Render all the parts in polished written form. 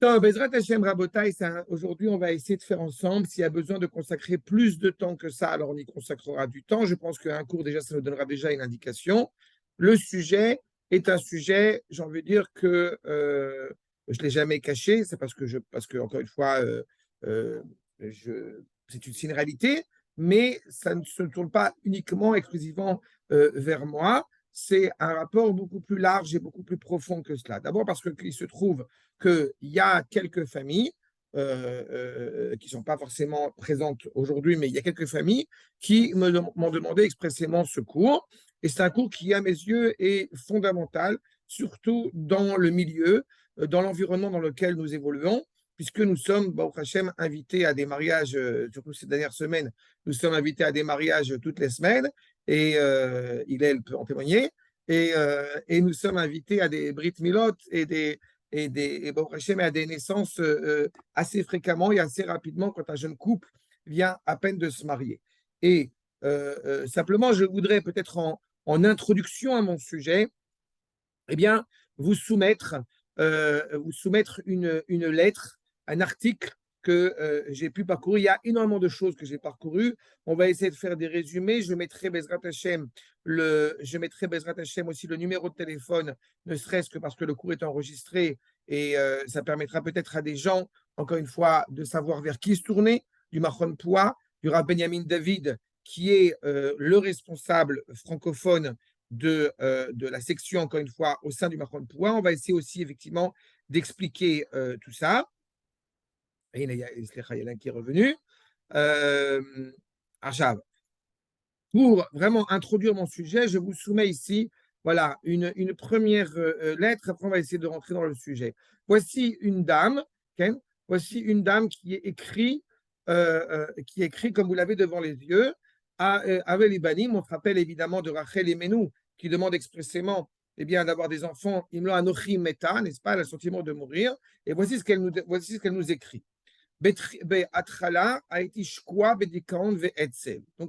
Non, Bezrat Hashem Rabotai, aujourd'hui, on va essayer de faire ensemble. S'il y a besoin de consacrer plus de temps que ça, alors on y consacrera du temps. Je pense qu'un cours, déjà, ça nous donnera déjà une indication. Le sujet est un sujet, j'ai envie de dire que je ne l'ai jamais caché. C'est parce que, encore une fois, euh, c'est une réalité, mais ça ne se tourne pas uniquement, exclusivement vers moi. C'est un rapport beaucoup plus large et beaucoup plus profond que cela. D'abord parce qu'il se trouve qu'il y a quelques familles qui ne sont pas forcément présentes aujourd'hui, mais il y a quelques familles qui m'ont demandé expressément ce cours. Et c'est un cours qui, à mes yeux, est fondamental, surtout dans le milieu, dans l'environnement dans lequel nous évoluons, puisque nous sommes, Baruch Hashem, invités à des mariages, surtout ces dernières semaines, nous sommes invités à des mariages toutes les semaines, et il peut en témoigner, et nous sommes invités à des Brit Milot et Baruch Hashem, à des naissances assez fréquemment et assez rapidement quand un jeune couple vient à peine de se marier. Et simplement, je voudrais peut-être en introduction à mon sujet, eh bien, vous soumettre, une lettre, un article que j'ai pu parcourir. Il y a énormément de choses que j'ai parcourues. On va essayer de faire des résumés. Je mettrai Bezrat Hashem aussi le numéro de téléphone, ne serait-ce que parce que le cours est enregistré et ça permettra peut-être à des gens, encore une fois, de savoir vers qui se tourner, du Mahon Poua, du Rav Benjamin David, qui est le responsable francophone de la section, encore une fois, au sein du Mahon Poua. On va essayer aussi, effectivement, d'expliquer tout ça. Et il y a l'un qui est revenu. Euh, pour vraiment introduire mon sujet, je vous soumets ici voilà, une première lettre. Après, on va essayer de rentrer dans le sujet. Voici une dame, okay? Voici une dame qui écrit comme vous l'avez devant les yeux, à Avel Ibanim. On se rappelle évidemment de Rachel et Menou, qui demande expressément eh bien, d'avoir des enfants, Imlo Anochi Meta, n'est-ce pas, le sentiment de mourir. Et voici ce qu'elle nous écrit. Donc,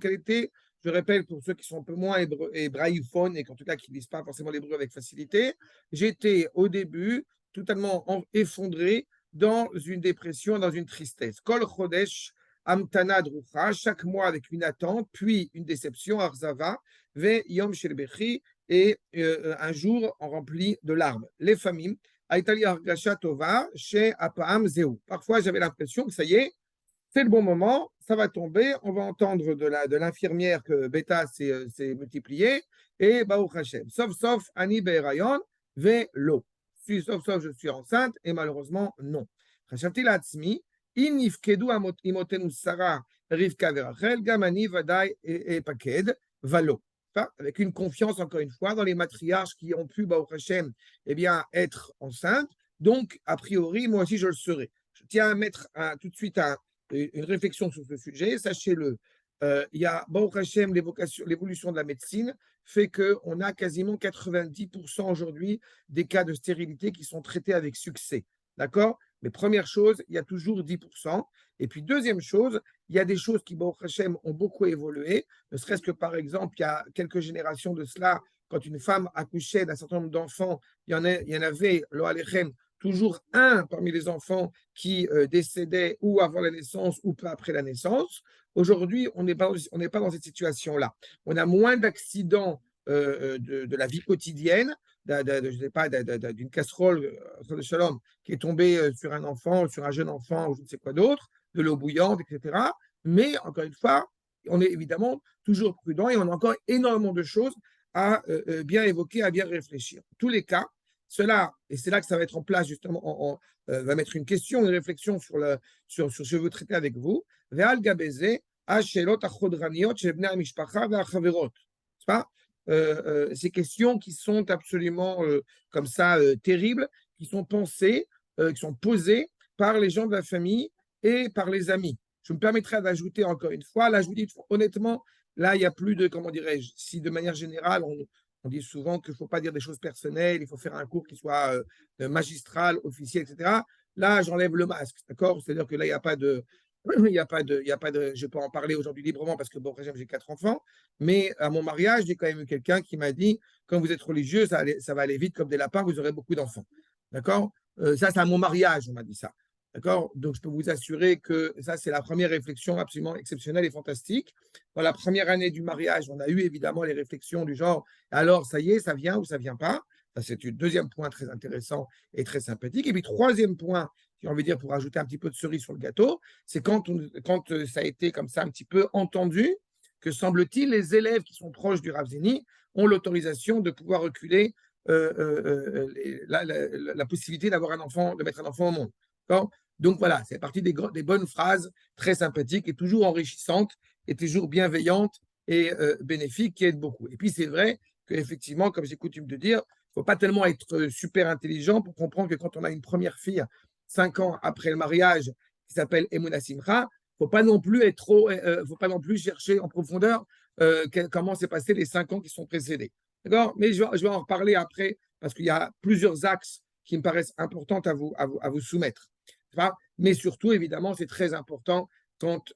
elle était, je répète pour ceux qui sont un peu moins hébraïophones et qu'en tout cas qui ne lisent pas forcément l'hébreu avec facilité, j'étais au début totalement effondré dans une dépression, dans une tristesse. Kol Chodesh Amtana Drucha, chaque mois avec une attente, puis une déception, Arzava, Ve Yom Shelbechi, et un jour en rempli de larmes. Les familles, parfois, j'avais l'impression que ça y est, c'est le bon moment, ça va tomber, on va entendre de l'infirmière que Beta s'est multiplié, et Baruch Hashem. Sauf, Ani Be'erayon, Ve'lo. Sauf, je suis enceinte, et malheureusement, non. Chashavti la'atzmi, in nifkedu imotenu Sarah, Rivka ve'Rachel, gam ani vadai et paked, valo. Avec une confiance, encore une fois, dans les matriarches qui ont pu, Baruch Hashem, eh bien, être enceintes. Donc, a priori, moi aussi, je le serai. Je tiens à mettre tout de suite une réflexion sur ce sujet. Sachez-le, il y a, Baruch Hashem, l'évolution de la médecine fait qu'on a quasiment 90% aujourd'hui des cas de stérilité qui sont traités avec succès. D'accord? Mais première chose, il y a toujours 10%. Et puis deuxième chose, il y a des choses qui, Baruch Hashem, ont beaucoup évolué, ne serait-ce que par exemple, il y a quelques générations de cela, quand une femme accouchait d'un certain nombre d'enfants, il y en avait, lo alechem, toujours un parmi les enfants qui décédait ou avant la naissance ou peu après la naissance. Aujourd'hui, on n'est pas dans cette situation-là. On a moins d'accidents de la vie quotidienne, je sais pas, d'une casserole de shalom qui est tombée sur un enfant, sur un jeune enfant ou je ne sais quoi d'autre, de l'eau bouillante, etc. Mais encore une fois, on est évidemment toujours prudent et on a encore énormément de choses à bien évoquer, à bien réfléchir. En tous les cas, cela, et c'est là que ça va être en place justement, va mettre une question, une réflexion sur ce que je veux traiter avec vous. Ces questions qui sont absolument comme ça terribles, qui sont pensées, qui sont posées par les gens de la famille et par les amis. Je me permettrai d'ajouter encore une fois, là je vous dis honnêtement, là il y a plus de, comment dirais-je, si de manière générale on dit souvent qu'il ne faut pas dire des choses personnelles, il faut faire un cours qui soit magistral, officiel, etc. Là, j'enlève le masque, d'accord? C'est-à-dire que là, il n'y a pas de, je peux en parler aujourd'hui librement parce que, bon, j'ai 4 enfants, mais à mon mariage, j'ai quand même eu quelqu'un qui m'a dit, quand vous êtes religieux, ça va aller vite comme des lapins, vous aurez beaucoup d'enfants. D'accord? Ça, c'est à mon mariage, on m'a dit ça. D'accord? Donc, je peux vous assurer que ça, c'est la première réflexion absolument exceptionnelle et fantastique. Dans la première année du mariage, on a eu évidemment les réflexions du genre, alors, ça y est, ça vient ou ça vient pas. Ça, c'est un deuxième point très intéressant et très sympathique. Et puis, troisième point, j'ai envie de dire, pour ajouter un petit peu de cerise sur le gâteau, c'est quand ça a été comme ça un petit peu entendu que, semble-t-il, les élèves qui sont proches du Rav Zini ont l'autorisation de pouvoir reculer la possibilité d'avoir un enfant, de mettre un enfant au monde. Donc voilà, c'est partie des bonnes phrases très sympathiques et toujours enrichissantes et toujours bienveillantes et bénéfiques qui aident beaucoup. Et puis c'est vrai qu'effectivement, comme j'ai coutume de dire, il ne faut pas tellement être super intelligent pour comprendre que quand on a une première fille 5 ans après le mariage qui s'appelle Emouna Simcha, il ne faut pas non plus être faut pas non plus chercher en profondeur comment s'est passé les 5 ans qui sont précédés. D'accord? Mais je vais en reparler après parce qu'il y a plusieurs axes qui me paraissent importants à vous soumettre. Mais surtout, évidemment, c'est très important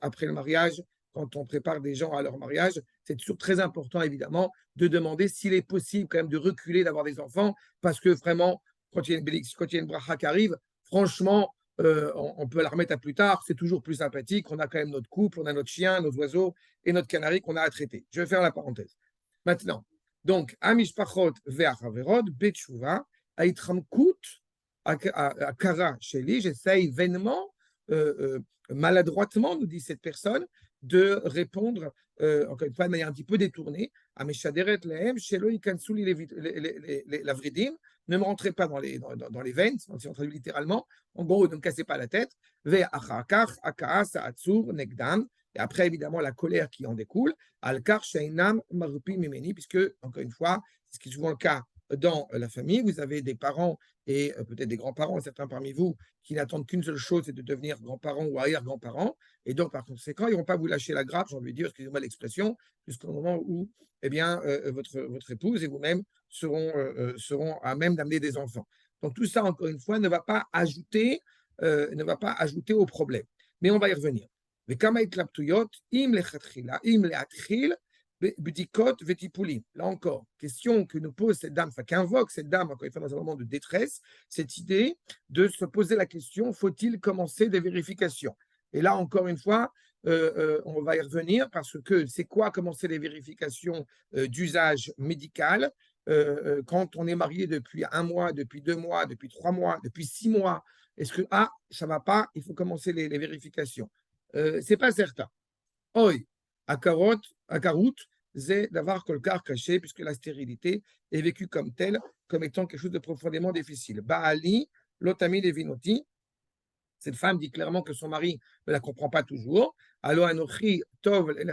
après le mariage, quand on prépare des gens à leur mariage, c'est toujours très important, évidemment, de demander s'il est possible quand même de reculer, d'avoir des enfants, parce que vraiment, quand il y a une bracha qui arrive, franchement, on peut la remettre à plus tard, c'est toujours plus sympathique, on a quand même notre couple, on a notre chien, nos oiseaux et notre canari qu'on a à traiter. Je vais faire la parenthèse. Maintenant, donc, Amishpachot ve'achaverot, Betshuva, Aitramkut, Akara Sheli, j'essaye vainement, maladroitement, nous dit cette personne, de répondre, encore une fois, de manière un petit peu détournée, à Meshaderet Lehem, Shelo Ikansuli Lavridim, ne me rentrez pas dans les veines, si on traduit littéralement, en gros, ne me cassez pas la tête, Ve'achakach, Akaas, Atzur, Negdam, et après, évidemment, la colère qui en découle, Al-Kar Sheinam Marupi Mimeni, puisque, encore une fois, c'est ce qui est souvent le cas dans la famille, vous avez des parents et peut-être des grands-parents, certains parmi vous, qui n'attendent qu'une seule chose, c'est de devenir grands-parents ou arrière-grands-parents. Et donc, par conséquent, ils ne vont pas vous lâcher la grappe, j'ai envie de dire, excusez-moi l'expression, jusqu'au moment où eh bien, votre épouse et vous-même seront à même d'amener des enfants. Donc, tout ça, encore une fois, ne va pas ajouter au problème. Mais on va y revenir. וכמה התלבטויות אם לכתחילה, אם להתחיל בבדיקות וטיפולים. Là encore, question que nous pose cette dame, enfin qu'invoque cette dame, encore une fois dans un moment de détresse, cette idée de se poser la question, faut-il commencer des vérifications? Et là, encore une fois, on va y revenir parce que c'est quoi commencer les vérifications d'usage médical quand on est marié depuis 1 mois, depuis 2 mois, depuis 3 mois, depuis 6 mois? Est-ce que, ça ne va pas, il faut commencer les vérifications? C'est pas certain. Oi, Akarut, c'est d'avoir kolkar caché, puisque la stérilité est vécue comme telle, comme étant quelque chose de profondément difficile. Baali, Lotami Levinoti, cette femme dit clairement que son mari ne la comprend pas toujours. Allo Anochi, Tov la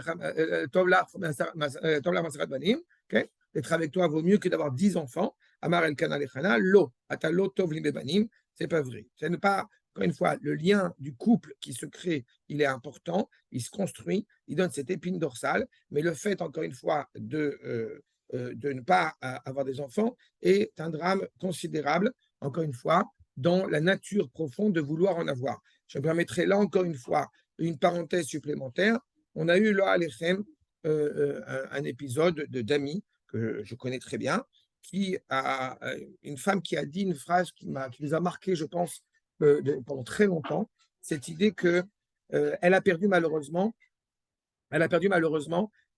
Masarat Banim, d'être avec toi vaut mieux que d'avoir 10 enfants. Amar El Kana Lechana, Lo, Atalo Tov Libebanim, c'est pas vrai. Ce n'est pas, encore une fois, le lien du couple qui se crée, il est important, il se construit, il donne cette épine dorsale, mais le fait, encore une fois, de ne pas avoir des enfants est un drame considérable, encore une fois, dans la nature profonde de vouloir en avoir. Je me permettrai là, encore une fois, une parenthèse supplémentaire. On a eu là à l'Echem un épisode d'amis que je connais très bien, une femme qui a dit une phrase qui nous a marqué, je pense, pendant très longtemps, cette idée que elle a perdu malheureusement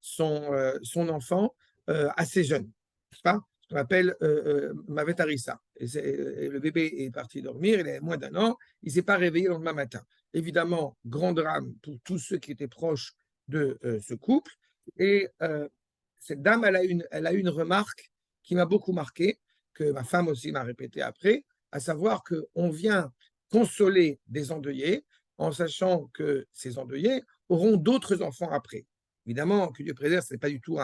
son enfant assez jeune, n'est-ce pas? Ce qu'on appelle Mavet Harissa. Et le bébé est parti dormir, il avait moins d'1 an, il ne s'est pas réveillé le lendemain matin. Évidemment, grand drame pour tous ceux qui étaient proches de ce couple. Et cette dame, elle a une remarque qui m'a beaucoup marqué, que ma femme aussi m'a répété après, à savoir qu'on vient consoler des endeuillés en sachant que ces endeuillés auront d'autres enfants après. Évidemment, que Dieu préserve, ce n'est pas du tout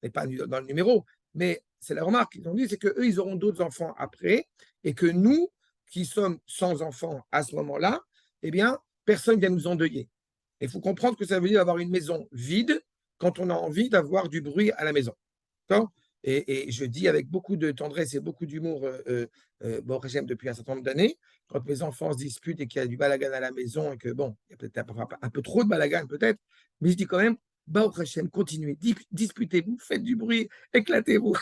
n'est pas dans le numéro, mais c'est la remarque qu'ils ont dit, c'est qu'eux, ils auront d'autres enfants après, et que nous, qui sommes sans enfants à ce moment-là, eh bien, personne ne vient nous endeuiller. Il faut comprendre que ça veut dire avoir une maison vide quand on a envie d'avoir du bruit à la maison. Et je dis avec beaucoup de tendresse et beaucoup d'humour, bon, j'aime depuis un certain nombre d'années, quand mes enfants se disputent et qu'il y a du balagan à la maison et que, bon, il y a peut-être un peu trop de balagan, peut-être, mais je dis quand même, Baruch Hashem, continuez, disputez-vous, faites du bruit, éclatez-vous.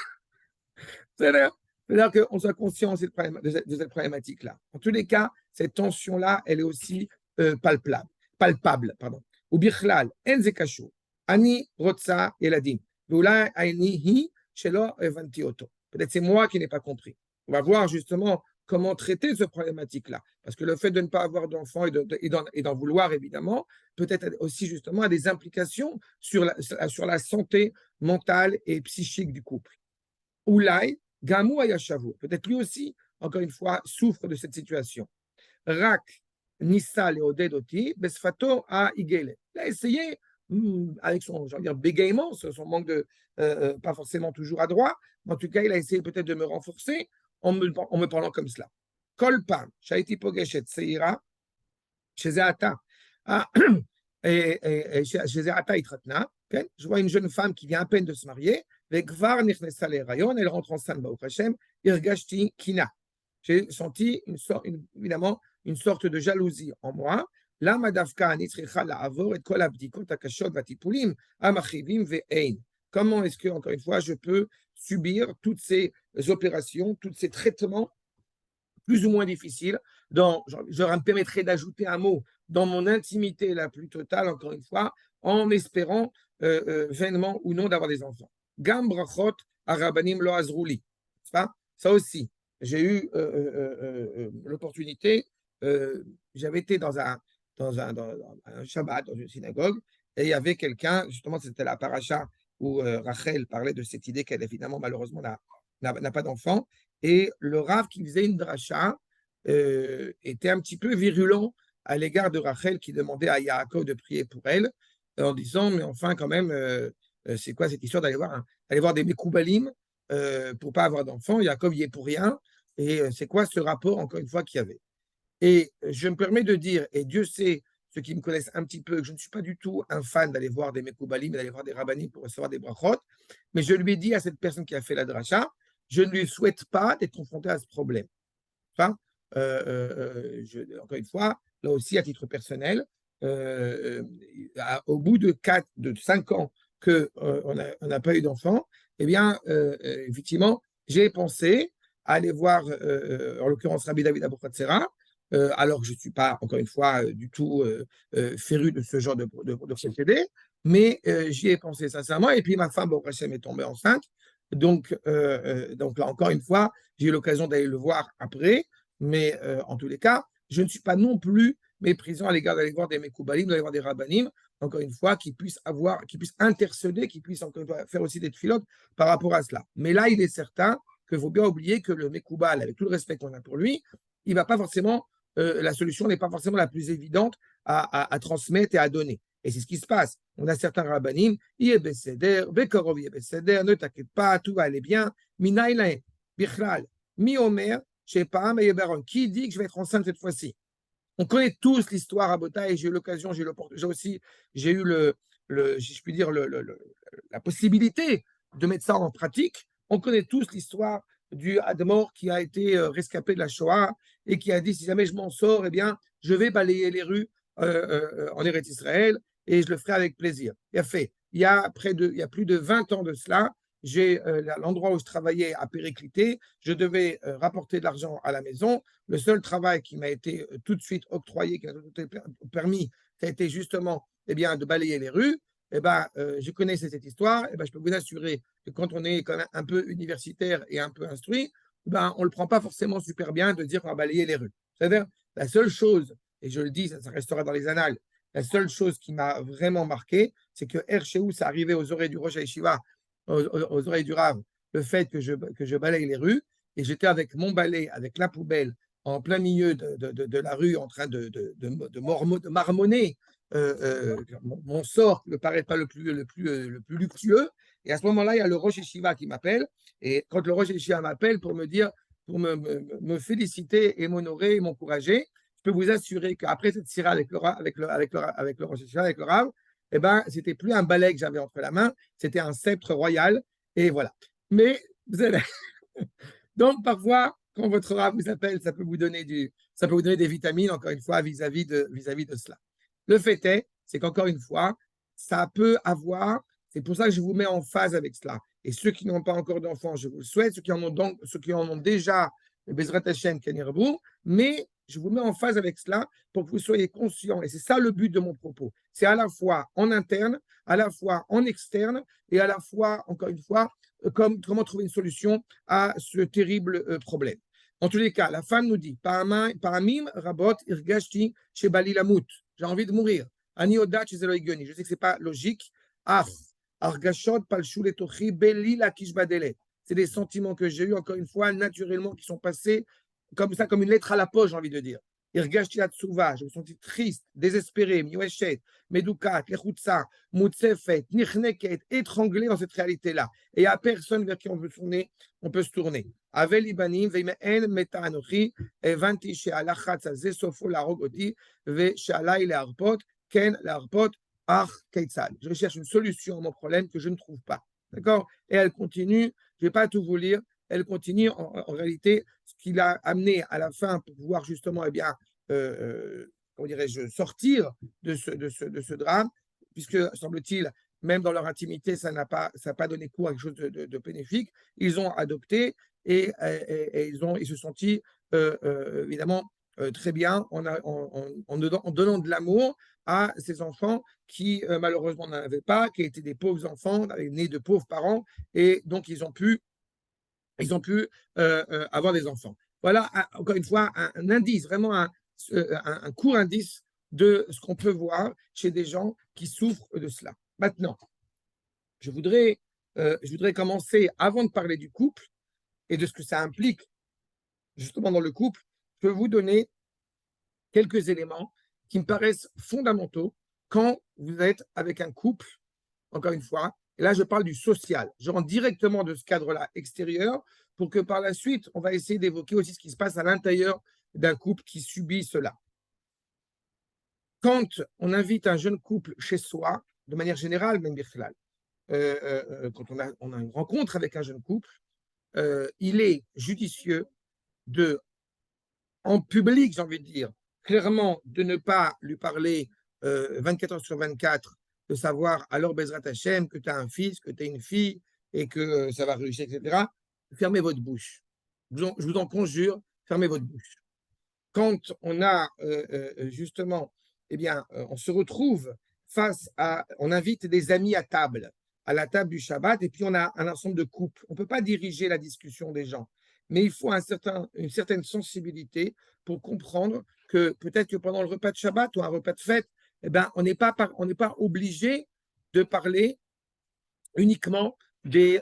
C'est-à-dire qu'on soit conscient de cette problématique-là. En tous les cas, cette tension-là, elle est aussi palpable. Pardon. Ou bichlal, en ze kashur. Ani rotsa eladim. Veulai aini hi shelo evanti oto. Peut-être c'est moi qui n'ai pas compris. On va voir justement comment traiter cette problématique-là. Parce que le fait de ne pas avoir d'enfants et d'en vouloir, évidemment, peut-être aussi justement a des implications sur la santé mentale et psychique du couple. Oulai, Gamou Ayashavou, peut-être lui aussi, encore une fois, souffre de cette situation. Rak, Nissa Leodedoti, Besfato a Igele. Il a essayé, avec son bégaiement, son manque de, pas forcément toujours adroit, mais en tout cas, il a essayé peut-être de me renforcer en me parlant comme cela. Kolpam, Shaiti Pogeshet Seira, chez Ata, chez Ata Itratna, je vois une jeune femme qui vient à peine de se marier, elle rentre enceinte, Irgashti Kina. J'ai senti évidemment une sorte de jalousie en moi. Comment est-ce que, encore une fois, je peux subir toutes ces opérations, tous ces traitements plus ou moins difficiles je me permettrai d'ajouter un mot, dans mon intimité la plus totale, encore une fois, en espérant vainement ou non d'avoir des enfants. Gam brachot arabanim lo azrouli. Ça aussi, j'ai eu l'opportunité, j'avais été dans un Shabbat, dans une synagogue, et il y avait quelqu'un, justement, c'était la paracha où Rachel parlait de cette idée qu'elle, évidemment, malheureusement, n'a pas d'enfant, et le Rav qui faisait une dracha était un petit peu virulent à l'égard de Rachel qui demandait à Yaakov de prier pour elle, en disant, mais enfin, quand même, c'est quoi cette histoire d'aller voir des Mekoubalim pour pas avoir d'enfants? Yaakov y est pour rien. Et c'est quoi ce rapport, encore une fois, qu'il y avait? Et je me permets de dire, et Dieu sait, ceux qui me connaissent un petit peu, que je ne suis pas du tout un fan d'aller voir des Mekoubalim, d'aller voir des rabbanim pour recevoir des brachot, mais je lui ai dit à cette personne qui a fait la dracha, je ne lui souhaite pas d'être confronté à ce problème. Enfin, encore une fois, là aussi à titre personnel, au bout de 5 ans qu'on n'a pas eu d'enfant, eh bien, effectivement, j'ai pensé à aller voir, en l'occurrence, Rabbi David Abuchatzera, alors que je ne suis pas, encore une fois, du tout féru de ce genre de procédé, mais j'y ai pensé sincèrement, et puis ma femme, Baruch Hashem, est tombée enceinte, donc là, encore une fois, j'ai eu l'occasion d'aller le voir après, mais en tous les cas, je ne suis pas non plus méprisant à l'égard d'aller voir des Mekoubalim, d'aller voir des Rabbanim, encore une fois, qui puissent intercéder, qui puissent encore une fois faire aussi des tfilotes par rapport à cela. Mais là, il est certain qu'il faut bien oublier que le Mekoubal, avec tout le respect qu'on a pour lui, il va pas forcément, la solution n'est pas forcément la plus évidente à transmettre et à donner. Et c'est ce qui se passe. On a certains rabbanim, Bekorov ne t'inquiète pas, tout va aller bien. Minaïlae, Bichlal, Mi Omer, qui dit que je vais être enceinte cette fois-ci? On connaît tous l'histoire à Botaï, j'ai eu l'occasion, j'ai eu si je puis dire, la possibilité de mettre ça en pratique. On connaît tous l'histoire du Admor qui a été rescapé de la Shoah et qui a dit si jamais je m'en sors, eh bien, je vais balayer les rues en Eretz Israël et je le ferai avec plaisir. Il y a plus de 20 ans de cela, l'endroit où je travaillais a périclité, je devais rapporter de l'argent à la maison. Le seul travail qui m'a été tout de suite octroyé, qui m'a été permis, ça a été justement de balayer les rues. Je connaissais cette histoire, je peux vous assurer que quand on est quand même un peu universitaire et un peu instruit, on ne le prend pas forcément super bien de dire qu'on va balayer les rues. C'est-à-dire, la seule chose, et je le dis, ça restera dans les annales, la seule chose qui m'a vraiment marqué, c'est que Herchéou, ça arrivait aux oreilles du Rosh Hashiva, aux oreilles du Rav, le fait que je balaye les rues, et j'étais avec mon balai, avec la poubelle, en plein milieu de la rue, en train de marmonner mon sort qui ne me paraît pas le plus luxueux. Et à ce moment-là, il y a le Rosh Hashiva qui m'appelle. Et quand le Rosh Hashiva m'appelle pour me dire, pour me féliciter et m'honorer et m'encourager, je peux vous assurer qu'après cette sira avec le Rosh Hashiva, avec le Rav, c'était plus un balai que j'avais entre la main, c'était un sceptre royal. Et voilà. Mais vous allez. Donc, parfois, quand votre Rav vous appelle, ça peut vous donner des vitamines, encore une fois, vis-à-vis de cela. Le fait c'est qu'encore une fois, ça peut avoir, c'est pour ça que je vous mets en phase avec cela, Et ceux qui n'ont pas encore d'enfants, je vous le souhaite. Ceux qui en ont déjà, Bezrat Hashem, Kenirabou, mais je vous mets en phase avec cela pour que vous soyez conscients. Et c'est ça le but de mon propos. C'est à la fois en interne, à la fois en externe, et à la fois, encore une fois, comment trouver une solution à ce terrible problème. En tous les cas, la femme nous dit, Paramim Rabot Irgashti chez Bali Lamout. J'ai envie de mourir. Ani Odat chez Eloïgoni. Je sais que ce n'est pas logique. Argashot Palchou Letochi Beli la Kishbadele. C'est des sentiments que j'ai eus, encore une fois, naturellement, qui sont passés comme ça, comme une lettre à la poche, j'ai envie de dire. Irgashti Atsuva, je me sentis triste, désespéré, Miouechet, Medoukat, Lechutsa, Moutsefet, Nichneket, étranglé dans cette réalité-là. Et il n'y a personne vers qui on peut se tourner. Avel Ibanim, Veimen Meta Anochi, Evanti Shealachatz Azeh Sofo Larogoti, Ve Shealai Leharpot, Ken Leharpot, Ach Keitzad. Je recherche une solution à mon problème que je ne trouve pas. D'accord? Et elle continue, je ne vais pas tout vous lire, elle continue en réalité ce qui l'a amené à la fin pour pouvoir justement, eh bien, comment dirais-je, sortir de ce drame, puisque, semble-t-il, même dans leur intimité, ça n'a pas donné cours à quelque chose de bénéfique. Ils ont adopté et ils se sont sentis évidemment très bien en donnant de l'amour à ces enfants qui malheureusement n'en avaient pas, qui étaient des pauvres enfants, nés de pauvres parents, et donc ils ont pu avoir des enfants. Voilà, encore une fois, un indice, vraiment un court indice de ce qu'on peut voir chez des gens qui souffrent de cela. Maintenant, je voudrais commencer, avant de parler du couple et de ce que ça implique justement dans le couple, je vais vous donner quelques éléments qui me paraissent fondamentaux quand vous êtes avec un couple, encore une fois. Et là, je parle du social. Je rentre directement de ce cadre-là extérieur pour que par la suite, on va essayer d'évoquer aussi ce qui se passe à l'intérieur d'un couple qui subit cela. Quand on invite un jeune couple chez soi, de manière générale, même quand on a une rencontre avec un jeune couple, il est judicieux de, en public, j'ai envie de dire, clairement, de ne pas lui parler 24 heures sur 24, de savoir, alors Bezrat Hashem, que tu as un fils, que tu as une fille, et que ça va réussir, etc. Fermez votre bouche. Je vous en conjure, fermez votre bouche. Quand on a justement, eh bien, on se retrouve on invite des amis à la table du Shabbat, et puis on a un ensemble de couples. On ne peut pas diriger la discussion des gens, mais il faut une certaine sensibilité pour comprendre que peut-être que pendant le repas de Shabbat ou un repas de fête, eh ben, on n'est pas obligé de parler uniquement des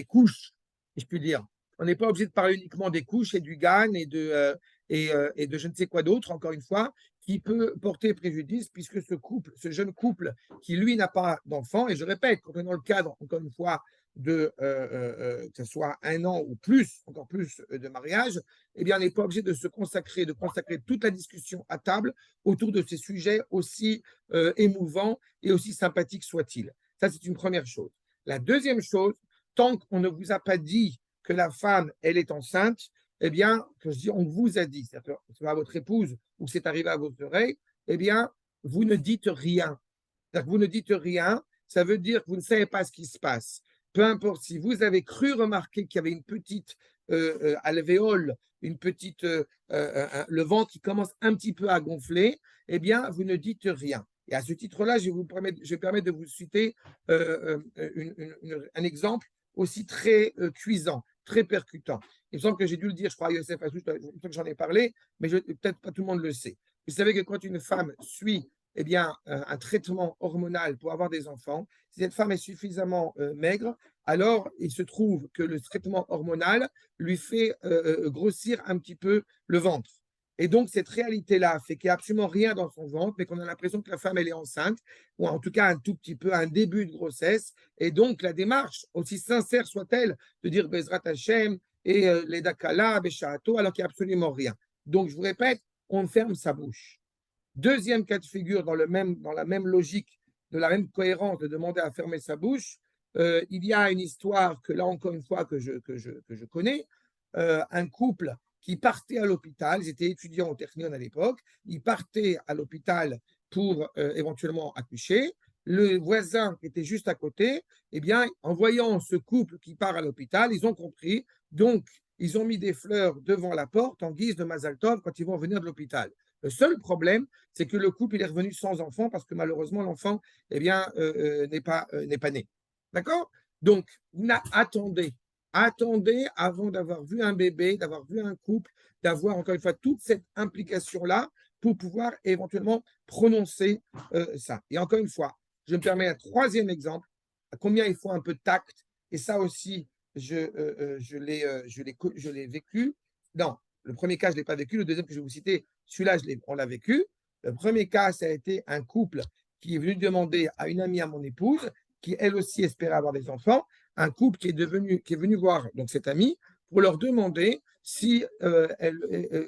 couches, si je puis dire. On n'est pas obligé de parler uniquement des couches et du GAN et de je ne sais quoi d'autre, encore une fois, qui peut porter préjudice, puisque ce jeune couple qui, lui, n'a pas d'enfant, et je répète, quand on est dans le cadre, encore une fois, que ce soit 1 an ou plus, encore plus de mariage, eh bien, on n'est pas obligé de consacrer toute la discussion à table autour de ces sujets aussi émouvants et aussi sympathiques soient-ils. Ça, c'est une première chose. La deuxième chose, tant qu'on ne vous a pas dit que la femme, elle est enceinte, eh bien, que je dis, on vous a dit, c'est-à-dire que c'est à votre épouse ou que c'est arrivé à vos oreilles, eh bien, vous ne dites rien. C'est-à-dire que vous ne dites rien, ça veut dire que vous ne savez pas ce qui se passe. Peu importe si vous avez cru remarquer qu'il y avait une petite alvéole, le ventre qui commence un petit peu à gonfler, eh bien, vous ne dites rien. Et à ce titre-là, je vais permettre de vous citer un exemple aussi très cuisant, très percutant. Il me semble que j'ai dû le dire, je crois, à Youssef Assou, que j'en ai parlé, mais peut-être pas tout le monde le sait. Vous savez que quand une femme suit eh bien, un traitement hormonal pour avoir des enfants, si cette femme est suffisamment maigre, alors il se trouve que le traitement hormonal lui fait grossir un petit peu le ventre. Et donc, cette réalité-là fait qu'il n'y a absolument rien dans son ventre, mais qu'on a l'impression que la femme, elle est enceinte, ou en tout cas un tout petit peu, un début de grossesse. Et donc, la démarche, aussi sincère soit-elle, de dire Bezrat Hashem et les Dakala, Beshato, alors qu'il n'y a absolument rien. Donc, je vous répète, on ferme sa bouche. Deuxième cas de figure, dans la même logique, de la même cohérence de demander à fermer sa bouche, il y a une histoire que là, encore une fois, que je connais, un couple qui partait à l'hôpital, ils étaient étudiants au Technion à l'époque, ils partaient à l'hôpital pour éventuellement accoucher. le voisin qui était juste à côté, eh bien, en voyant ce couple qui part à l'hôpital, ils ont compris. Donc, ils ont mis des fleurs devant la porte en guise de Mazal Tov quand ils vont venir de l'hôpital. Le seul problème, c'est que le couple il est revenu sans enfant parce que malheureusement, l'enfant eh bien, n'est pas né. D'accord? Donc, attendez. Attendez avant d'avoir vu un bébé, d'avoir vu un couple, d'avoir encore une fois toute cette implication-là pour pouvoir éventuellement prononcer ça. Et encore une fois, je me permets un troisième exemple, à combien il faut un peu de tact, et ça aussi, je l'ai vécu. Non, le premier cas, je ne l'ai pas vécu. Le deuxième que je vais vous citer, celui-là, on l'a vécu. Le premier cas, ça a été un couple qui est venu demander à une amie à mon épouse, qui elle aussi espérait avoir des enfants, un couple qui est venu voir donc cette amie pour leur demander si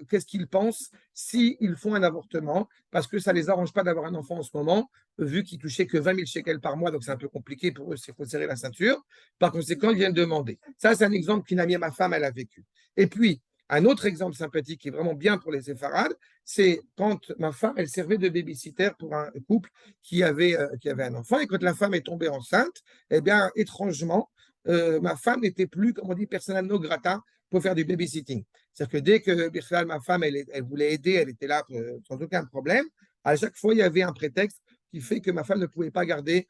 qu'est-ce qu'ils pensent s'ils font un avortement, parce que ça ne les arrange pas d'avoir un enfant en ce moment, vu qu'ils touchaient que 20 000 shekels par mois, donc c'est un peu compliqué pour eux, il faut serrer la ceinture. Par conséquent, ils viennent demander. Ça, c'est un exemple qu'une amie à ma femme, elle a vécu. Et puis, un autre exemple sympathique qui est vraiment bien pour les séfarades, c'est quand ma femme, elle servait de babysitter pour un couple qui avait un enfant. Et quand la femme est tombée enceinte, eh bien, étrangement, ma femme n'était plus, comme on dit, persona non grata pour faire du babysitting. C'est-à-dire que dès que ma femme, elle voulait aider, elle était là sans aucun problème. À chaque fois, il y avait un prétexte qui fait que ma femme ne pouvait pas garder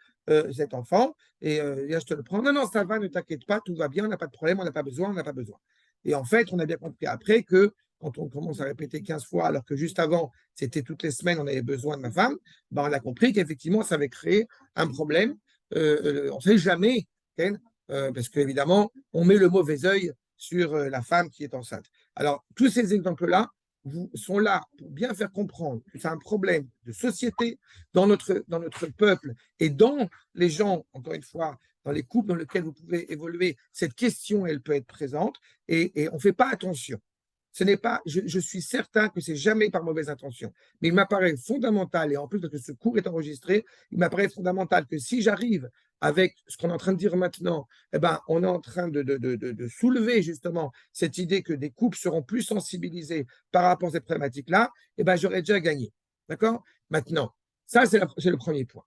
cet enfant. Et là, je te le prends. Non, non, ça va, ne t'inquiète pas, tout va bien, on n'a pas de problème, on n'a pas besoin, on n'a pas besoin. Et en fait, on a bien compris après que quand on commence à répéter 15 fois, alors que juste avant, c'était toutes les semaines, on avait besoin de ma femme, ben, on a compris qu'effectivement, ça avait créé un problème. On ne sait jamais, Ken, parce qu'évidemment, on met le mauvais œil sur la femme qui est enceinte. Alors, tous ces exemples-là sont là pour bien faire comprendre que c'est un problème de société dans notre peuple et dans les gens, encore une fois, dans les couples dans lesquels vous pouvez évoluer, cette question, elle peut être présente et on ne fait pas attention. Ce n'est pas, je suis certain que c'est jamais par mauvaise intention, mais il m'apparaît fondamental, et en plus parce que ce cours est enregistré, il m'apparaît fondamental que si j'arrive avec ce qu'on est en train de dire maintenant, eh ben, on est en train de soulever justement cette idée que des couples seront plus sensibilisés par rapport à cette problématique-là, eh ben, j'aurais déjà gagné. D'accord? Maintenant, ça, c'est le premier point.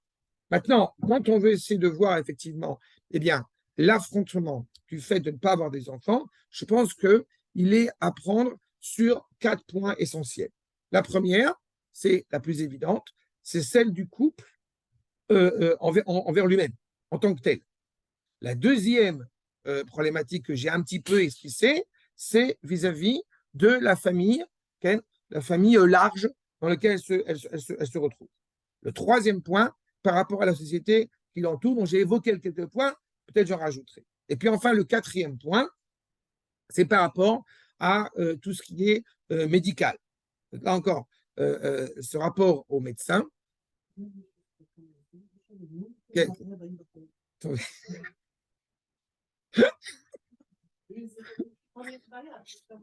Maintenant, quand on veut essayer de voir effectivement, eh bien, l'affrontement du fait de ne pas avoir des enfants, je pense qu'il est à prendre sur 4 points essentiels. La première, c'est la plus évidente, c'est celle du couple envers lui-même, en tant que tel. La deuxième problématique que j'ai un petit peu esquissée, c'est vis-à-vis de la famille, la famille large dans laquelle elle se retrouve. Le troisième point, par rapport à la société qui l'entoure, dont j'ai évoqué quelques points, peut-être j'en rajouterai. Et puis enfin, le quatrième point, c'est par rapport à tout ce qui est médical. Là encore, ce rapport au médecin.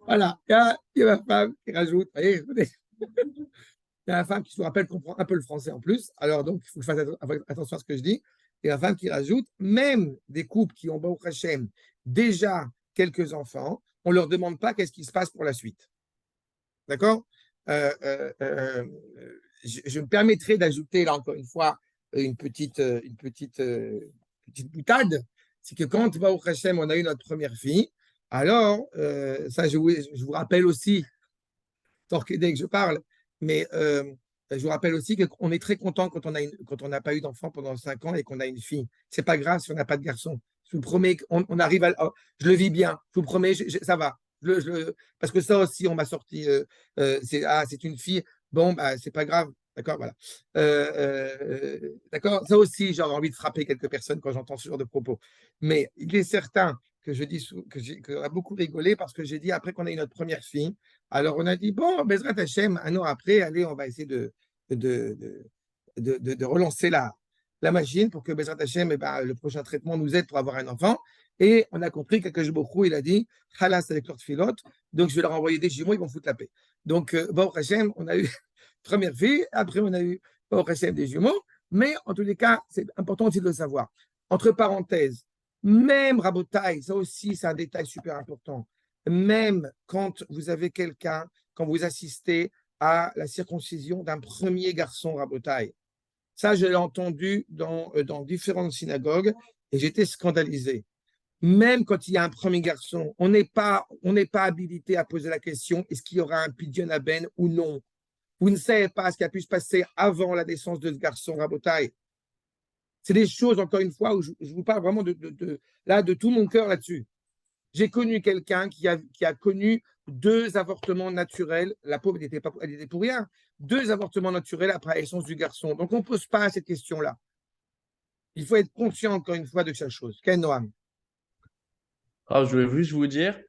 Voilà, il y a ma femme qui rajoute, vous voyez, il y a ma femme qui, je vous rappelle, comprend un peu le français en plus, alors donc il faut que je fasse attention à ce que je dis. Et la femme qui rajoute, même des couples qui ont, Baruch Hashem, déjà quelques enfants, on ne leur demande pas qu'est-ce qui se passe pour la suite. D'accord? Je me permettrai d'ajouter, là encore une fois, une petite boutade, c'est que quand, Baruch Hashem, on a eu notre première fille, alors, ça, je vous rappelle aussi, dès que je parle, mais je vous rappelle aussi qu'on est très content quand on n'a pas eu d'enfant pendant 5 ans et qu'on a une fille. C'est pas grave si on n'a pas de garçon. Je vous promets qu'on arrive à. Oh, je le vis bien. Je vous promets, ça va. Parce que ça aussi, on m'a sorti. C'est une fille. Bon, bah, c'est pas grave. D'accord, voilà. D'accord, ça aussi, j'aurais envie de frapper quelques personnes quand j'entends ce genre de propos. Mais il est certain que je dis qu'on a beaucoup rigolé parce que j'ai dit après qu'on a eu notre première fille, alors on a dit bon, Bezrat Hashem, un an après, allez, on va essayer de relancer la machine pour que Bezrat Hashem, le prochain traitement nous aide pour avoir un enfant. Et on a compris que beaucoup, il a dit Halas avec leur filote, donc je vais leur envoyer des jumeaux, ils vont foutre la paix. Donc, Baruch Hashem, on a eu première fille, après on a eu Baruch Hashem des jumeaux, mais en tous les cas, c'est important aussi de le savoir. Entre parenthèses, même Rabotai, ça aussi, c'est un détail super important. Même quand vous avez quelqu'un, quand vous assistez à la circoncision d'un premier garçon Rabotai, Ça, je l'ai entendu dans différentes synagogues et j'étais scandalisé. Même quand il y a un premier garçon, on n'est pas habilité à poser la question est-ce qu'il y aura un pidyon à ben ou non. Vous ne savez pas ce qui a pu se passer avant la naissance de ce garçon, Rabotai. C'est des choses, encore une fois, où je vous parle vraiment de tout mon cœur là-dessus. J'ai connu quelqu'un qui a connu 2 avortements naturels. La pauvre, elle était pour rien. 2 avortements naturels après la naissance du garçon. Donc, on ne pose pas cette question-là. Il faut être conscient, encore une fois, de chaque chose. Ken Noam. Alors, je voulais juste vous dire,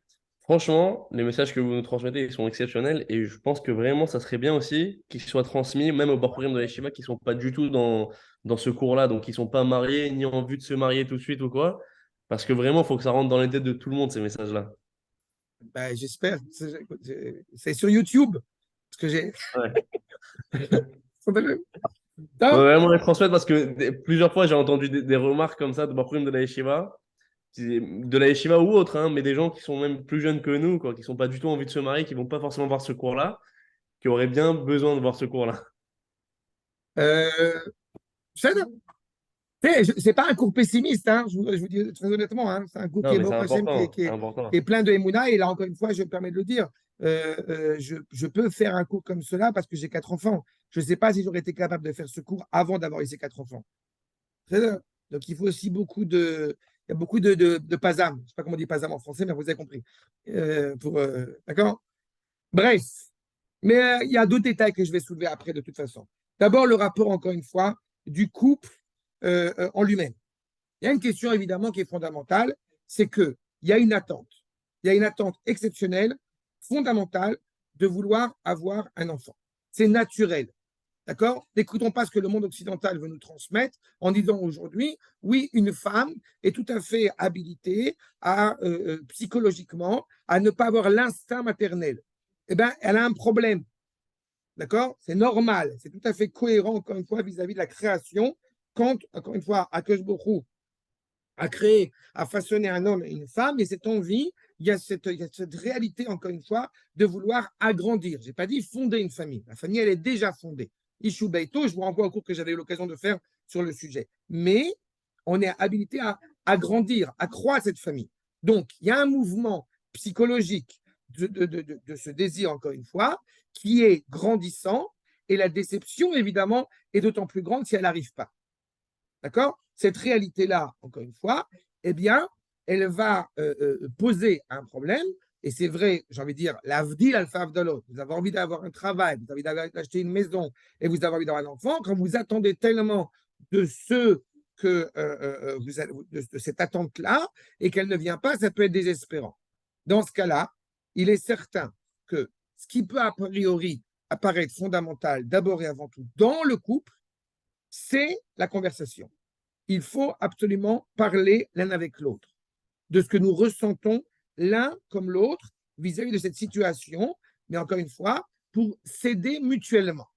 franchement, les messages que vous nous transmettez, ils sont exceptionnels et je pense que vraiment, ça serait bien aussi qu'ils soient transmis même aux Bachurim de la Yeshiva qui ne sont pas du tout dans ce cours-là, donc qui ne sont pas mariés ni en vue de se marier tout de suite ou quoi. Parce que vraiment, il faut que ça rentre dans les têtes de tout le monde, ces messages-là. Ben, j'espère. C'est sur YouTube. Parce que j'ai. Ouais. Ouais, Donc, vraiment les transmettre parce que plusieurs fois, j'ai entendu des remarques comme ça de Bachurim de la Yeshiva, de la Yeshiva ou autre, hein, mais des gens qui sont même plus jeunes que nous, quoi, qui sont pas du tout envie de se marier, qui vont pas forcément voir ce cours-là, qui auraient bien besoin de voir ce cours-là. euh, c'est pas un cours pessimiste, hein, je vous dis très honnêtement. Hein, c'est un cours qui Non, est mais c'est Baruch Hashem, qui est, important, qui c'est est- qui est important. plein de Emouna. Et là, encore une fois, je me permets de le dire. Je peux faire un cours comme cela parce que j'ai 4 enfants. Je ne sais pas si j'aurais été capable de faire ce cours avant d'avoir eu ces 4 enfants. Donc, il faut aussi il y a beaucoup de pasam. Je ne sais pas comment on dit pasam en français, mais vous avez compris. D'accord. Bref. Mais il y a d'autres détails que je vais soulever après, de toute façon. D'abord, le rapport, encore une fois, du couple en lui-même. Il y a une question évidemment qui est fondamentale, c'est qu'il y a une attente. Il y a une attente exceptionnelle, fondamentale, de vouloir avoir un enfant. C'est naturel. D'accord. N'écoutons pas ce que le monde occidental veut nous transmettre en disant aujourd'hui, oui, une femme est tout à fait habilitée psychologiquement à ne pas avoir l'instinct maternel. Eh bien, elle a un problème. D'accord. C'est normal. C'est tout à fait cohérent, encore une fois, vis-à-vis de la création. Quand, encore une fois, Akash Borou à créer, à façonner un homme et une femme, et cette envie, il y a cette réalité, encore une fois, de vouloir agrandir. Je n'ai pas dit fonder une famille. La famille, elle est déjà fondée. Ishu Beito, je vous renvoie au cours que j'avais eu l'occasion de faire sur le sujet. Mais on est habilité à agrandir, à croître cette famille. Donc, il y a un mouvement psychologique de ce désir, encore une fois, qui est grandissant, et la déception, évidemment, est d'autant plus grande si elle n'arrive pas. D'accord. Cette réalité-là, encore une fois, eh bien, elle va poser un problème. Et c'est vrai, j'ai envie de dire, l'avdil al-favdalot. Vous avez envie d'avoir un travail, vous avez envie d'acheter une maison et vous avez envie d'avoir un enfant. Quand vous attendez tellement de ce que de cette attente-là et qu'elle ne vient pas, ça peut être désespérant. Dans ce cas-là, il est certain que ce qui peut a priori apparaître fondamental d'abord et avant tout dans le couple, c'est la conversation. Il faut absolument parler l'un avec l'autre de ce que nous ressentons l'un comme l'autre vis-à-vis de cette situation, mais encore une fois, pour s'aider mutuellement.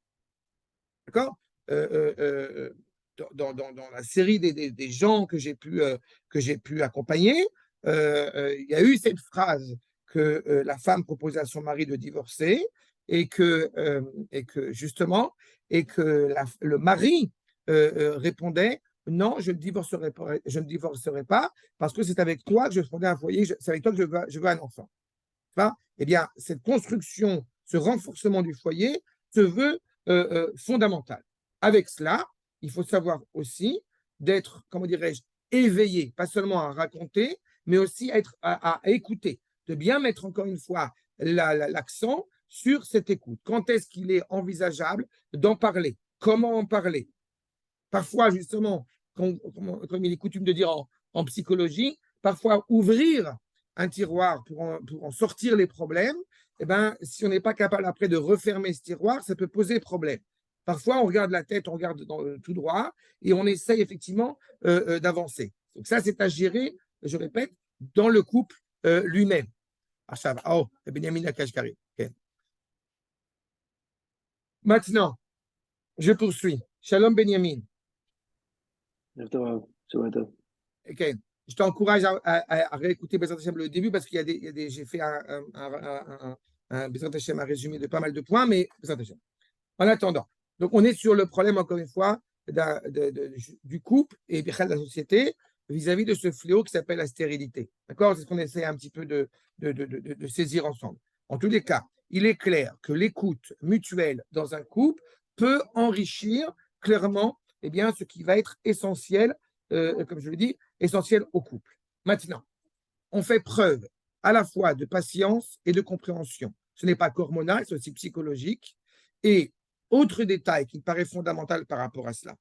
D'accord. Dans la série des gens que j'ai pu accompagner, il y a eu cette phrase que la femme proposait à son mari de divorcer et que justement, et que le mari répondait non, je ne divorcerai pas parce que c'est avec toi que je fondais un foyer, c'est avec toi que je veux un enfant. Eh bien, cette construction, ce renforcement du foyer se veut fondamental. Avec cela, il faut savoir aussi d'être, comment dirais-je, éveillé, pas seulement à raconter, mais aussi à écouter, de bien mettre encore une fois l'accent sur cette écoute. Quand est-ce qu'il est envisageable d'en parler? Comment en parler? Parfois, justement, comme il est coutume de dire en psychologie, parfois ouvrir un tiroir pour en sortir les problèmes, eh ben, si on n'est pas capable après de refermer ce tiroir, ça peut poser problème. Parfois, on regarde la tête, on regarde tout droit et on essaye effectivement d'avancer. Donc ça, c'est à gérer, je répète, dans le couple lui-même. Ah, ça va. Oh, Benjamin Akashkari. Okay. Maintenant, je poursuis. Shalom Benjamin. Okay. Je t'encourage à réécouter Bezrat Hashem le début parce qu'il y a des j'ai fait Bezrat Hashem un résumé de pas mal de points, mais Bezrat Hashem. En attendant, donc on est sur le problème, encore une fois, du couple et de la société vis-à-vis de ce fléau qui s'appelle la stérilité. D'accord? C'est ce qu'on essaie un petit peu de saisir ensemble. En tous les cas, il est clair que l'écoute mutuelle dans un couple peut enrichir clairement eh bien, ce qui va être essentiel, comme je le dis, essentiel au couple. Maintenant, on fait preuve à la fois de patience et de compréhension. Ce n'est pas qu'hormonal, c'est aussi psychologique. Et autre détail qui me paraît fondamental par rapport à cela,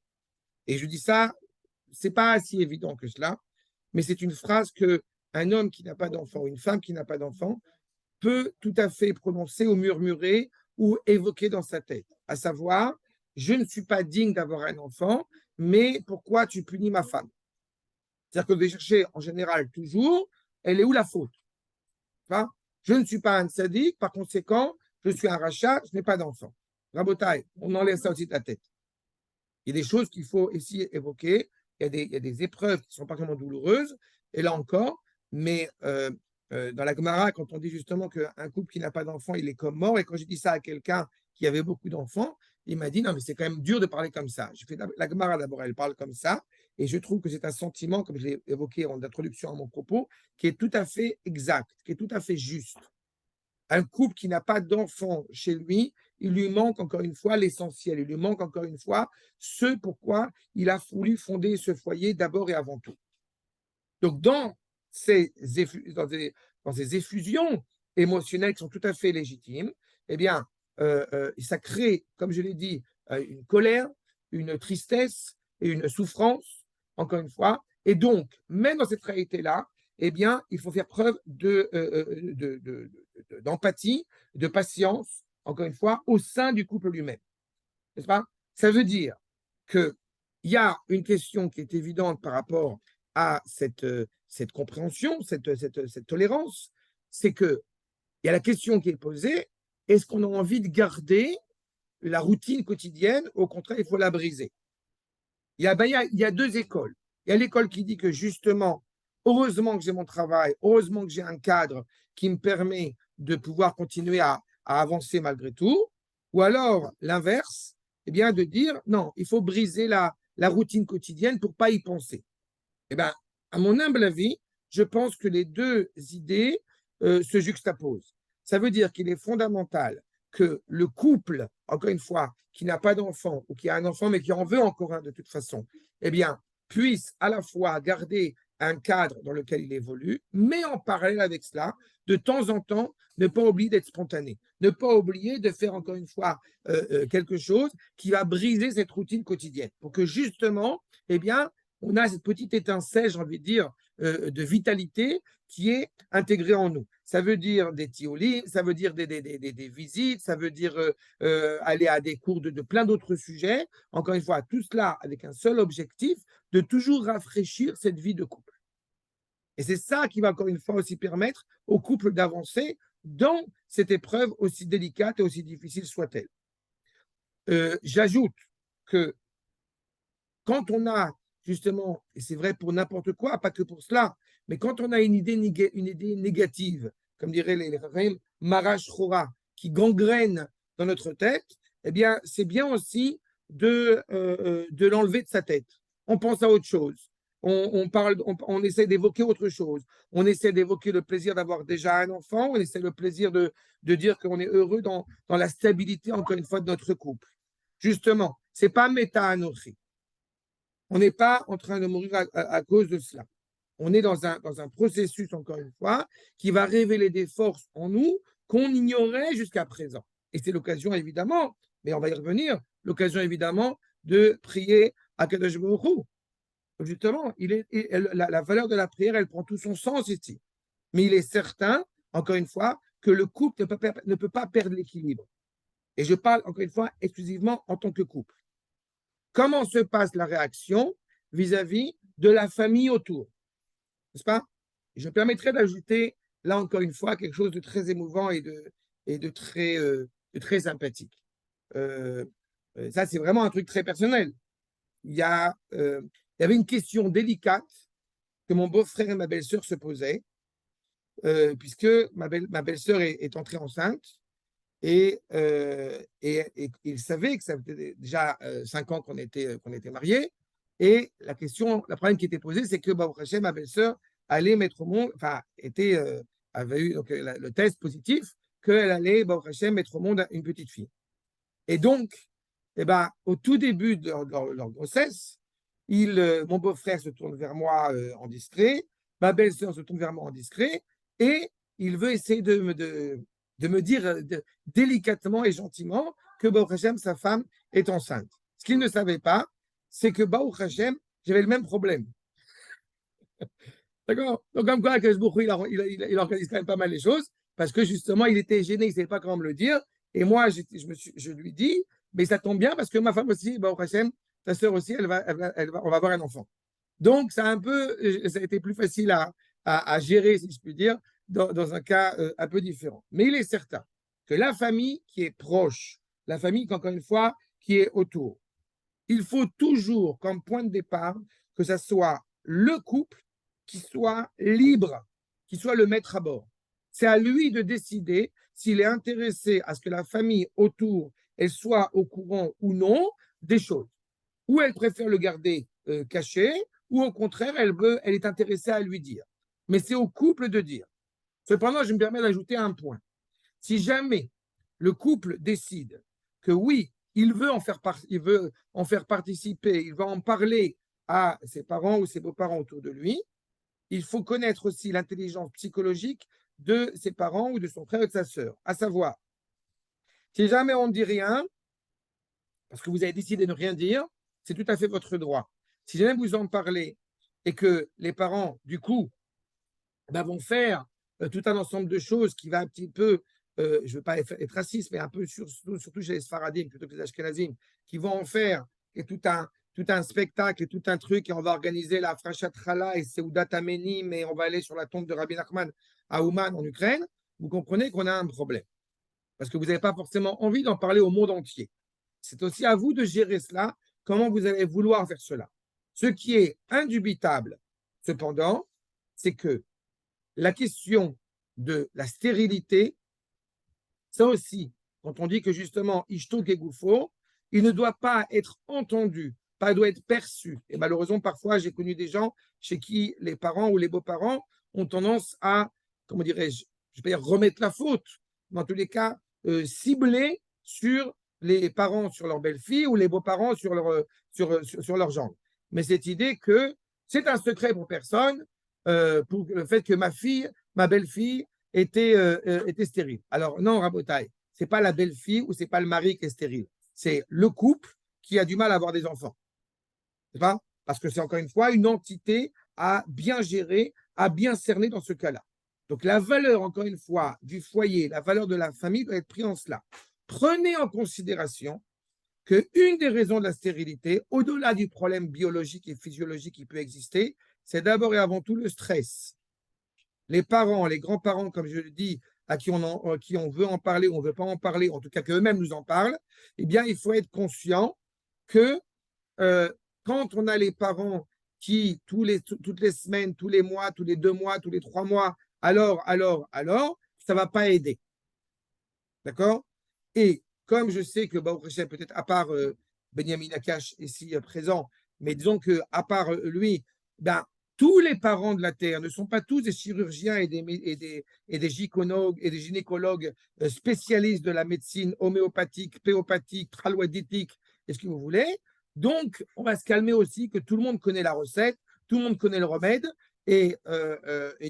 et je dis ça, c'est pas si évident que cela, mais c'est une phrase que un homme qui n'a pas d'enfant ou une femme qui n'a pas d'enfant peut tout à fait prononcer ou murmurer ou évoquer dans sa tête, à savoir, je ne suis pas digne d'avoir un enfant, mais pourquoi tu punis ma femme? C'est-à-dire que vous devez chercher en général toujours, elle est où la faute? Enfin, je ne suis pas un sadique, par conséquent, je suis un rachat, je n'ai pas d'enfant. Rabotaille, on enlève ça aussi de la tête. Il y a des choses qu'il faut ici évoquer, il y a des épreuves qui sont particulièrement douloureuses, et là encore, mais dans la Gemara, quand on dit justement qu'un couple qui n'a pas d'enfant, il est comme mort, et quand j'ai dit ça à quelqu'un qui avait beaucoup d'enfants, il m'a dit, non, mais c'est quand même dur de parler comme ça. J'ai fait la Gemara d'abord, elle parle comme ça, et je trouve que c'est un sentiment, comme je l'ai évoqué en introduction à mon propos, qui est tout à fait exact, qui est tout à fait juste. Un couple qui n'a pas d'enfant chez lui, il lui manque encore une fois l'essentiel, il lui manque encore une fois ce pourquoi il a voulu fonder ce foyer d'abord et avant tout. Donc, dans ces effusions émotionnelles qui sont tout à fait légitimes, eh bien, ça crée, comme je l'ai dit, une colère, une tristesse et une souffrance, encore une fois. Et donc, même dans cette réalité-là, eh bien, il faut faire preuve d'empathie, de patience, encore une fois, au sein du couple lui-même. N'est-ce pas? Ça veut dire qu'il y a une question qui est évidente par rapport à cette compréhension, cette tolérance, c'est qu'il y a la question qui est posée, est-ce qu'on a envie de garder la routine quotidienne? Au contraire, il faut la briser. Il y a deux écoles. Il y a l'école qui dit que justement, heureusement que j'ai mon travail, heureusement que j'ai un cadre qui me permet de pouvoir continuer à avancer malgré tout, ou alors l'inverse, eh bien de dire non, il faut briser la routine quotidienne pour ne pas y penser. Eh bien, à mon humble avis, je pense que les deux idées se juxtaposent. Ça veut dire qu'il est fondamental que le couple, encore une fois, qui n'a pas d'enfant ou qui a un enfant mais qui en veut encore un de toute façon, eh bien, puisse à la fois garder un cadre dans lequel il évolue, mais en parallèle avec cela, de temps en temps, ne pas oublier d'être spontané, ne pas oublier de faire encore une fois quelque chose qui va briser cette routine quotidienne, pour que justement, eh bien, on a cette petite étincelle, j'ai envie de dire, de vitalité qui est intégrée en nous. Ça veut dire des tiolim, ça veut dire des visites, ça veut dire aller à des cours de plein d'autres sujets. Encore une fois, tout cela avec un seul objectif, de toujours rafraîchir cette vie de couple. Et c'est ça qui va encore une fois aussi permettre au couple d'avancer dans cette épreuve aussi délicate et aussi difficile soit-elle. J'ajoute que quand on a justement, et c'est vrai pour n'importe quoi, pas que pour cela, mais quand on a une idée négative, comme diraient les Rav, Marash Chora, qui gangrène dans notre tête, eh bien, c'est bien aussi de l'enlever de sa tête. On pense à autre chose. On essaie d'évoquer autre chose. On essaie d'évoquer le plaisir d'avoir déjà un enfant. On essaie le plaisir de dire qu'on est heureux dans la stabilité, encore une fois, de notre couple. Justement, c'est pas méta-anochi. On n'est pas en train de mourir à cause de cela. On est dans un processus, encore une fois, qui va révéler des forces en nous qu'on ignorait jusqu'à présent. Et c'est l'occasion, évidemment, mais on va y revenir, l'occasion, évidemment, de prier à Kadosh Baruch Hu. Justement, la valeur de la prière, elle prend tout son sens ici. Mais il est certain, encore une fois, que le couple ne peut pas perdre l'équilibre. Et je parle, encore une fois, exclusivement en tant que couple. Comment se passe la réaction vis-à-vis de la famille autour? N'est-ce pas? Je me permettrai d'ajouter, là encore une fois, quelque chose de très émouvant et de très sympathique. Ça, c'est vraiment un truc très personnel. Il y avait une question délicate que mon beau-frère et ma belle-sœur se posaient, puisque ma belle-sœur est entrée enceinte. Et il savait que ça faisait déjà 5 ans qu'on était mariés. Et la problème qui était posé, c'est que Baruch Hashem, ma belle-sœur, allait mettre au monde, enfin, avait eu donc, le test positif qu'elle allait, Baruch Hashem, mettre au monde une petite fille. Et donc, eh ben, au tout début de leur grossesse, mon beau-frère se tourne vers moi en discret, ma belle-sœur se tourne vers moi en discret, et il veut essayer de me dire délicatement et gentiment que Baruch Hashem, sa femme, est enceinte. Ce qu'il ne savait pas, c'est que Baruch Hashem, j'avais le même problème. D'accord. Donc, comme quoi, il organise quand même pas mal les choses, parce que justement, il était gêné, il ne savait pas comment me le dire. Et moi, je lui dis, mais ça tombe bien, parce que ma femme aussi, Baruch Hashem, ta sœur aussi, on va avoir un enfant. Donc, ça a été plus facile à gérer, si je puis dire, dans un cas un peu différent. Mais il est certain que la famille qui est proche, la famille, encore une fois, qui est autour, il faut toujours, comme point de départ, que ça soit le couple qui soit libre, qui soit le maître à bord. C'est à lui de décider s'il est intéressé à ce que la famille autour, elle soit au courant ou non des choses. Ou elle préfère le garder caché, ou au contraire, elle est intéressée à lui dire. Mais c'est au couple de dire. Cependant, je me permets d'ajouter un point. Si jamais le couple décide que oui, il veut il veut en faire participer, il va en parler à ses parents ou ses beaux-parents autour de lui, il faut connaître aussi l'intelligence psychologique de ses parents ou de son frère ou de sa sœur. À savoir, si jamais on ne dit rien, parce que vous avez décidé de ne rien dire, c'est tout à fait votre droit. Si jamais vous en parlez et que les parents, du coup, vont faire tout un ensemble de choses qui va un petit peu, je ne veux pas être raciste, mais un peu surtout chez les Sfaradim plutôt que les Ashkenazim, qui vont en faire et tout un spectacle et tout un truc, et on va organiser la Frachat Chala et Seudat Amenim, et on va aller sur la tombe de Rabbi Nachman à Ouman en Ukraine, vous comprenez qu'on a un problème. Parce que vous n'avez pas forcément envie d'en parler au monde entier. C'est aussi à vous de gérer cela, comment vous allez vouloir faire cela. Ce qui est indubitable, cependant, c'est que la question de la stérilité, ça aussi, quand on dit que justement, Ishto Gegoufo, il ne doit pas être entendu, pas doit être perçu. Et malheureusement, parfois, j'ai connu des gens chez qui les parents ou les beaux-parents ont tendance à, comment dirais-je, je vais dire remettre la faute, dans tous les cas, cibler sur les parents sur leur belle-fille ou les beaux-parents sur leur gendre. Mais cette idée que c'est un secret pour personne, pour le fait que ma belle-fille, était stérile. Alors, non, Rabotai, ce n'est pas la belle-fille ou ce n'est pas le mari qui est stérile. C'est le couple qui a du mal à avoir des enfants. C'est pas? Parce que c'est encore une fois une entité à bien gérer, à bien cerner dans ce cas-là. Donc, la valeur, encore une fois, du foyer, la valeur de la famille doit être prise en cela. Prenez en considération qu'une des raisons de la stérilité, au-delà du problème biologique et physiologique qui peut exister, c'est d'abord et avant tout le stress. Les parents, les grands-parents, comme je le dis, à qui on veut en parler ou on ne veut pas en parler, en tout cas qu'eux-mêmes nous en parlent, eh bien, il faut être conscient que quand on a les parents qui, toutes les semaines, tous les mois, tous les 2 mois, tous les 3 mois, alors, ça ne va pas aider. D'accord? Et comme je sais que Baruch Hashem, peut-être à part Benjamin Nakash ici présent, mais disons qu'à part lui, ben, tous les parents de la Terre ne sont pas tous des chirurgiens et des gynécologues spécialistes de la médecine homéopathique, péopathique, tralouaditique, et ce que vous voulez. Donc, on va se calmer aussi que tout le monde connaît la recette, tout le monde connaît le remède, et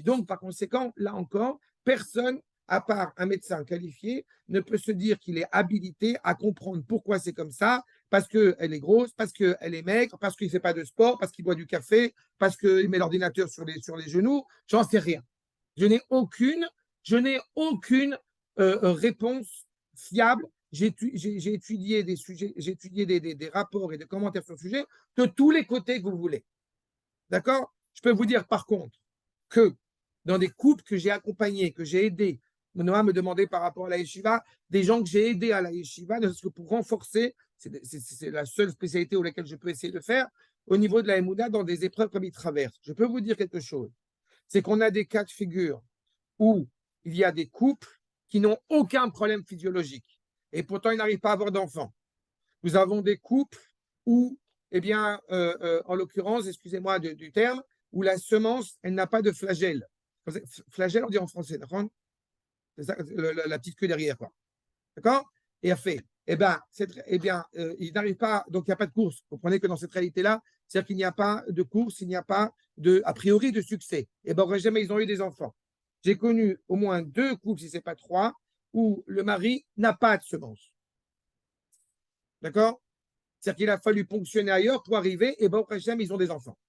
donc, par conséquent, là encore, personne à part un médecin qualifié, ne peut se dire qu'il est habilité à comprendre pourquoi c'est comme ça, parce qu'elle est grosse, parce qu'elle est maigre, parce qu'il ne fait pas de sport, parce qu'il boit du café, parce qu'il met l'ordinateur sur les genoux, j'en sais rien. Je n'ai aucune réponse fiable. J'ai étudié des sujets, j'ai étudié des rapports et des commentaires sur le sujet de tous les côtés que vous voulez. D'accord? Je peux vous dire par contre que dans des couples que j'ai accompagnés, que j'ai aidés, Noah me demandait par rapport à la yeshiva, des gens que j'ai aidés à la yeshiva, ne serait-ce que pour renforcer, c'est la seule spécialité où laquelle je peux essayer de faire, au niveau de la Emouna, dans des épreuves comme ils traversent. Je peux vous dire quelque chose, c'est qu'on a des cas de figure où il y a des couples qui n'ont aucun problème physiologique. Et pourtant, ils n'arrivent pas à avoir d'enfants. Nous avons des couples où, eh bien, en l'occurrence, excusez-moi du terme, où la semence, elle n'a pas de flagelle. Flagelle, on dit en français, d'accord? C'est ça, la petite queue derrière, quoi. D'accord? Et a fait, ils n'arrivent pas, donc il n'y a pas de course. Vous comprenez que dans cette réalité-là, c'est-à-dire qu'il n'y a pas de course, il n'y a pas a priori, de succès. Et bien, jamais ils ont eu des enfants. J'ai connu au moins 2 couples, si ce n'est pas 3, où le mari n'a pas de semence. D'accord? C'est-à-dire qu'il a fallu ponctionner ailleurs pour arriver, et jamais ils ont des enfants.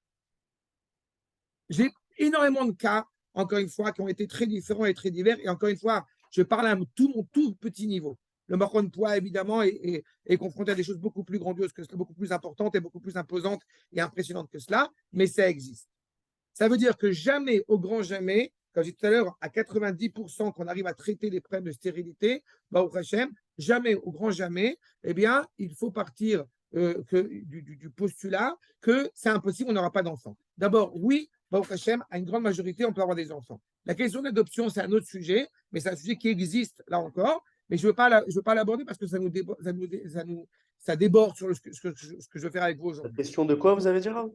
J'ai énormément de cas, encore une fois, qui ont été très différents et très divers. Et encore une fois, je parle à mon tout petit niveau. Le marron de poids, évidemment, est confronté à des choses beaucoup plus grandioses que cela, beaucoup plus importantes et beaucoup plus imposantes et impressionnantes que cela, mais ça existe. Ça veut dire que jamais, au grand jamais, comme je disais tout à l'heure, à 90% qu'on arrive à traiter les problèmes de stérilité, au Hachem, jamais, au grand jamais, eh bien, il faut partir du postulat que c'est impossible, on n'aura pas d'enfants. D'abord, oui, Baruch Hashem, à une grande majorité, on peut avoir des enfants. La question de l'adoption, c'est un autre sujet, mais c'est un sujet qui existe là encore. Mais je ne veux pas l'aborder parce que ça déborde sur ce que je veux faire avec vous La aujourd'hui. question de quoi vous avez dit, Rav?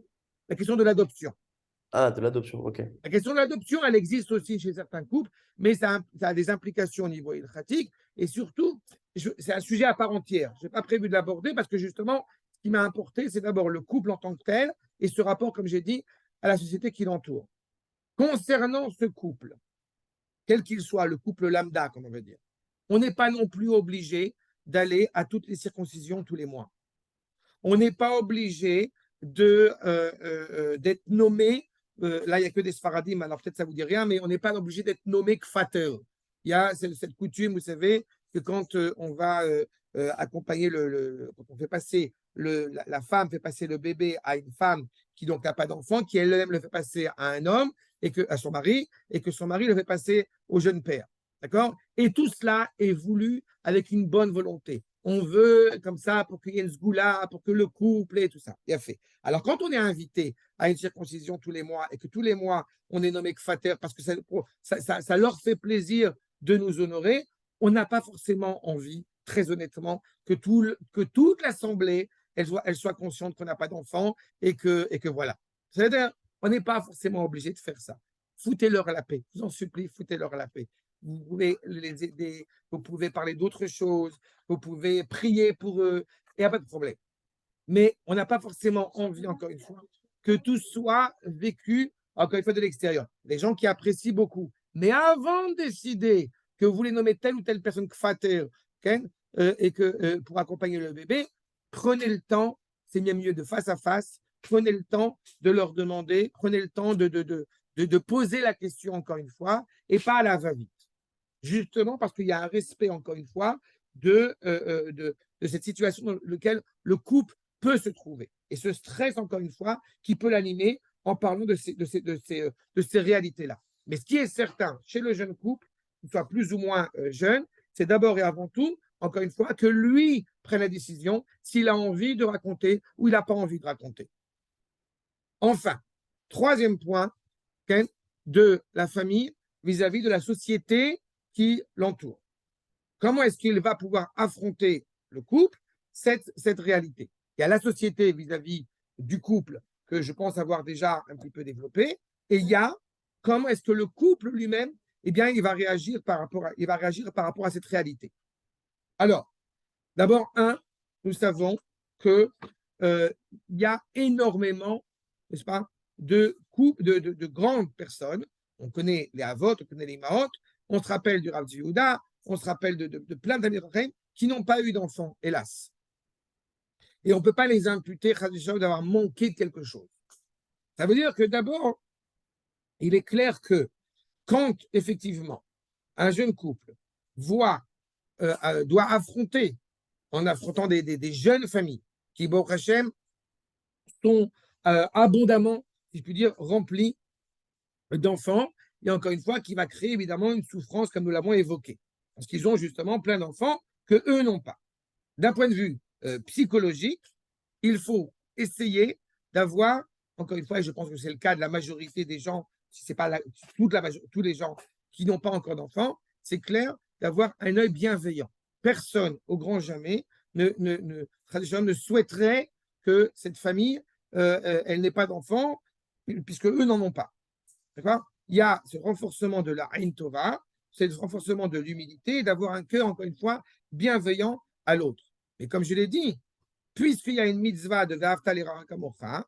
La question de l'adoption. Ah, de l'adoption, ok. La question de l'adoption, elle existe aussi chez certains couples, mais ça a des implications au niveau ilchatique. Et surtout, c'est un sujet à part entière. Je n'ai pas prévu de l'aborder parce que justement, ce qui m'a importé, c'est d'abord le couple en tant que tel et ce rapport, comme j'ai dit, à la société qui l'entoure. Concernant ce couple, quel qu'il soit, le couple lambda, comme on veut dire, on n'est pas non plus obligé d'aller à toutes les circoncisions tous les mois. On n'est pas obligé d'être nommé. Là, il n'y a que des Sfaradim, alors peut-être ça ne vous dit rien, mais on n'est pas obligé d'être nommé Kfater. Il y a cette coutume, vous savez, que quand on va accompagner quand on fait passer la femme fait passer le bébé à une femme qui donc n'a pas d'enfant, qui elle-même le fait passer à un homme, à son mari, et que son mari le fait passer au jeune père. D'accord? Et tout cela est voulu avec une bonne volonté. On veut comme ça pour qu'il y ait une sgoula, pour que le couple et tout ça. Il a fait. Alors, quand on est invité à une circoncision tous les mois et que tous les mois, on est nommé kfater parce que ça leur fait plaisir de nous honorer, on n'a pas forcément envie, très honnêtement, que toute l'assemblée, elle soit consciente qu'on n'a pas d'enfant et que voilà. C'est-à-dire, on n'est pas forcément obligé de faire ça. Foutez-leur la paix. Je vous en supplie, foutez-leur la paix. Vous pouvez les aider, vous pouvez parler d'autres choses, vous pouvez prier pour eux, il n'y a pas de problème. Mais on n'a pas forcément envie, encore une fois, que tout soit vécu, encore une fois, de l'extérieur. Les gens qui apprécient beaucoup. Mais avant de décider que vous voulez nommer telle ou telle personne kfater, et que pour accompagner le bébé, prenez le temps, c'est bien mieux de face à face, prenez le temps de leur demander, prenez le temps de poser la question encore une fois, et pas à la va-vite. Justement parce qu'il y a un respect, encore une fois, de cette situation dans laquelle le couple peut se trouver. Et ce stress, encore une fois, qui peut l'animer en parlant de ces réalités-là. Mais ce qui est certain chez le jeune couple, qu'il soit plus ou moins jeune, c'est d'abord et avant tout, encore une fois, que lui prenne la décision s'il a envie de raconter ou il n'a pas envie de raconter. Enfin, troisième point de la famille vis-à-vis de la société qui l'entoure. Comment est-ce qu'il va pouvoir affronter le couple, cette réalité? Il y a la société vis-à-vis du couple que je pense avoir déjà un petit peu développé, et il y a comment est-ce que le couple lui-même, eh bien, il va réagir par rapport à cette réalité. Alors, d'abord, nous savons que il y a énormément, n'est-ce pas, de grandes personnes. On connaît les Avot, on connaît les Maot, on se rappelle du Rav Yehuda, on se rappelle de plein d'Américains qui n'ont pas eu d'enfants, hélas. Et on ne peut pas les imputer d'avoir manqué de quelque chose. Ça veut dire que d'abord, il est clair que quand effectivement un jeune couple doit affronter, en affrontant des jeunes familles qui, Baruch Hashem, sont abondamment, si je puis dire, remplies d'enfants, et encore une fois, qui va créer évidemment une souffrance comme nous l'avons évoqué. Parce qu'ils ont justement plein d'enfants que eux n'ont pas. D'un point de vue psychologique, il faut essayer d'avoir, encore une fois, et je pense que c'est le cas de la majorité des gens, si ce n'est pas tous les gens qui n'ont pas encore d'enfants, c'est clair d'avoir un œil bienveillant. Personne, au grand jamais, ne souhaiterait que cette famille, elle n'ait pas d'enfants, puisque eux n'en ont pas. D'accord? Il y a ce renforcement de la Ain Tova, c'est le renforcement de l'humilité, d'avoir un cœur, encore une fois, bienveillant à l'autre. Et comme je l'ai dit, puisqu'il y a une mitzvah de Ve'afta l'iracha kamocha,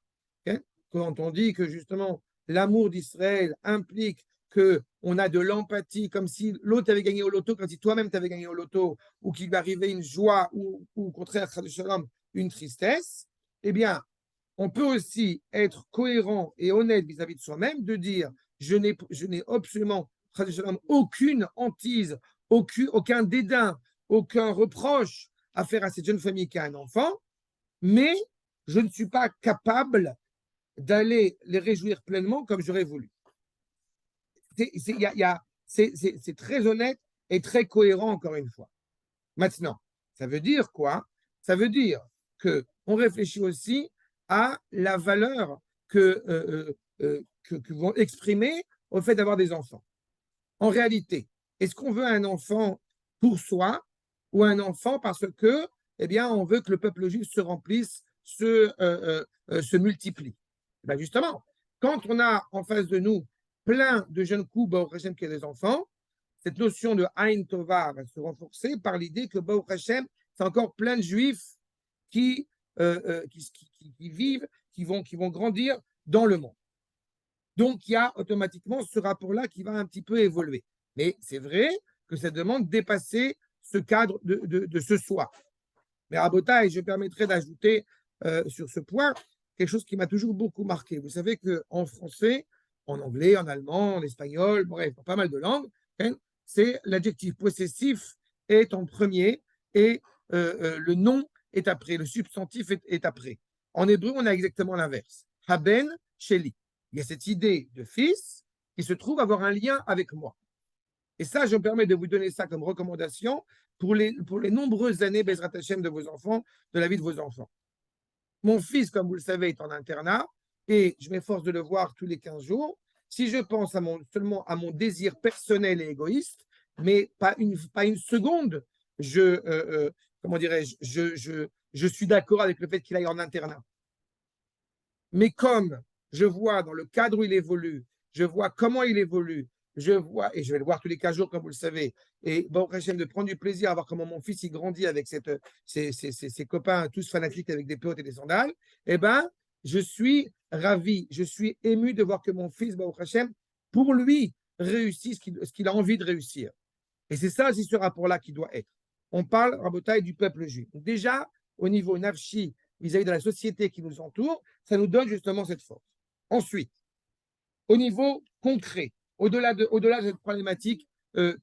quand on dit que justement l'amour d'Israël implique qu'on a de l'empathie, comme si l'autre avait gagné au loto, comme si toi-même tu avais gagné au loto, ou qu'il lui arrivait une joie, ou au contraire, une tristesse, eh bien, on peut aussi être cohérent et honnête vis-à-vis de soi-même, de dire je n'ai absolument aucune hantise, aucun dédain, aucun reproche à faire à cette jeune famille qui a un enfant, mais je ne suis pas capable d'aller les réjouir pleinement comme j'aurais voulu. C'est très honnête et très cohérent, encore une fois. Maintenant, ça veut dire quoi? Ça veut dire qu'on réfléchit aussi à la valeur que vont exprimer au fait d'avoir des enfants. En réalité, est-ce qu'on veut un enfant pour soi ou un enfant parce que, eh bien, on veut que le peuple juif se remplisse, se multiplie? Ben justement, quand on a en face de nous plein de jeunes couples, Baruch Hashem, qui ont des enfants, cette notion de Ain Tova va se renforcer par l'idée que Baruch Hashem, c'est encore plein de juifs qui vivent, qui vont grandir dans le monde. Donc, il y a automatiquement ce rapport-là qui va un petit peu évoluer. Mais c'est vrai que ça demande de dépasser ce cadre de ce soi. Mais à Botaï, je permettrai d'ajouter sur ce point quelque chose qui m'a toujours beaucoup marqué. Vous savez qu'en français, en anglais, en allemand, en espagnol, bref, pas mal de langues, hein, c'est l'adjectif possessif est en premier et le nom est après, le substantif est après. En hébreu, on a exactement l'inverse. Haben, Sheli. Il y a cette idée de fils qui se trouve avoir un lien avec moi. Et ça, je me permets de vous donner ça comme recommandation pour les nombreuses années, Bezrat Hashem, de vos enfants, de la vie de vos enfants. Mon fils, comme vous le savez, est en internat et je m'efforce de le voir tous les 15 jours. Si je pense seulement à mon désir personnel et égoïste, mais pas une seconde, comment dirais-je, je suis d'accord avec le fait qu'il aille en internat. Mais comme je vois dans le cadre où il évolue, je vois comment il évolue, je vois, et je vais le voir tous les 15 jours, comme vous le savez, et bon, de prendre du plaisir à voir comment mon fils il grandit avec ses copains tous fanatiques avec des pelotes et des sandales, eh bien, je suis ravi, je suis ému de voir que mon fils, Baruch Hashem, pour lui, réussit ce qu'il a envie de réussir. Et c'est ça, c'est ce rapport-là qui doit être. On parle, Rabotai, du peuple juif. Donc déjà, au niveau nafshi, vis-à-vis de la société qui nous entoure, ça nous donne justement cette force. Ensuite, au niveau concret, au-delà de cette problématique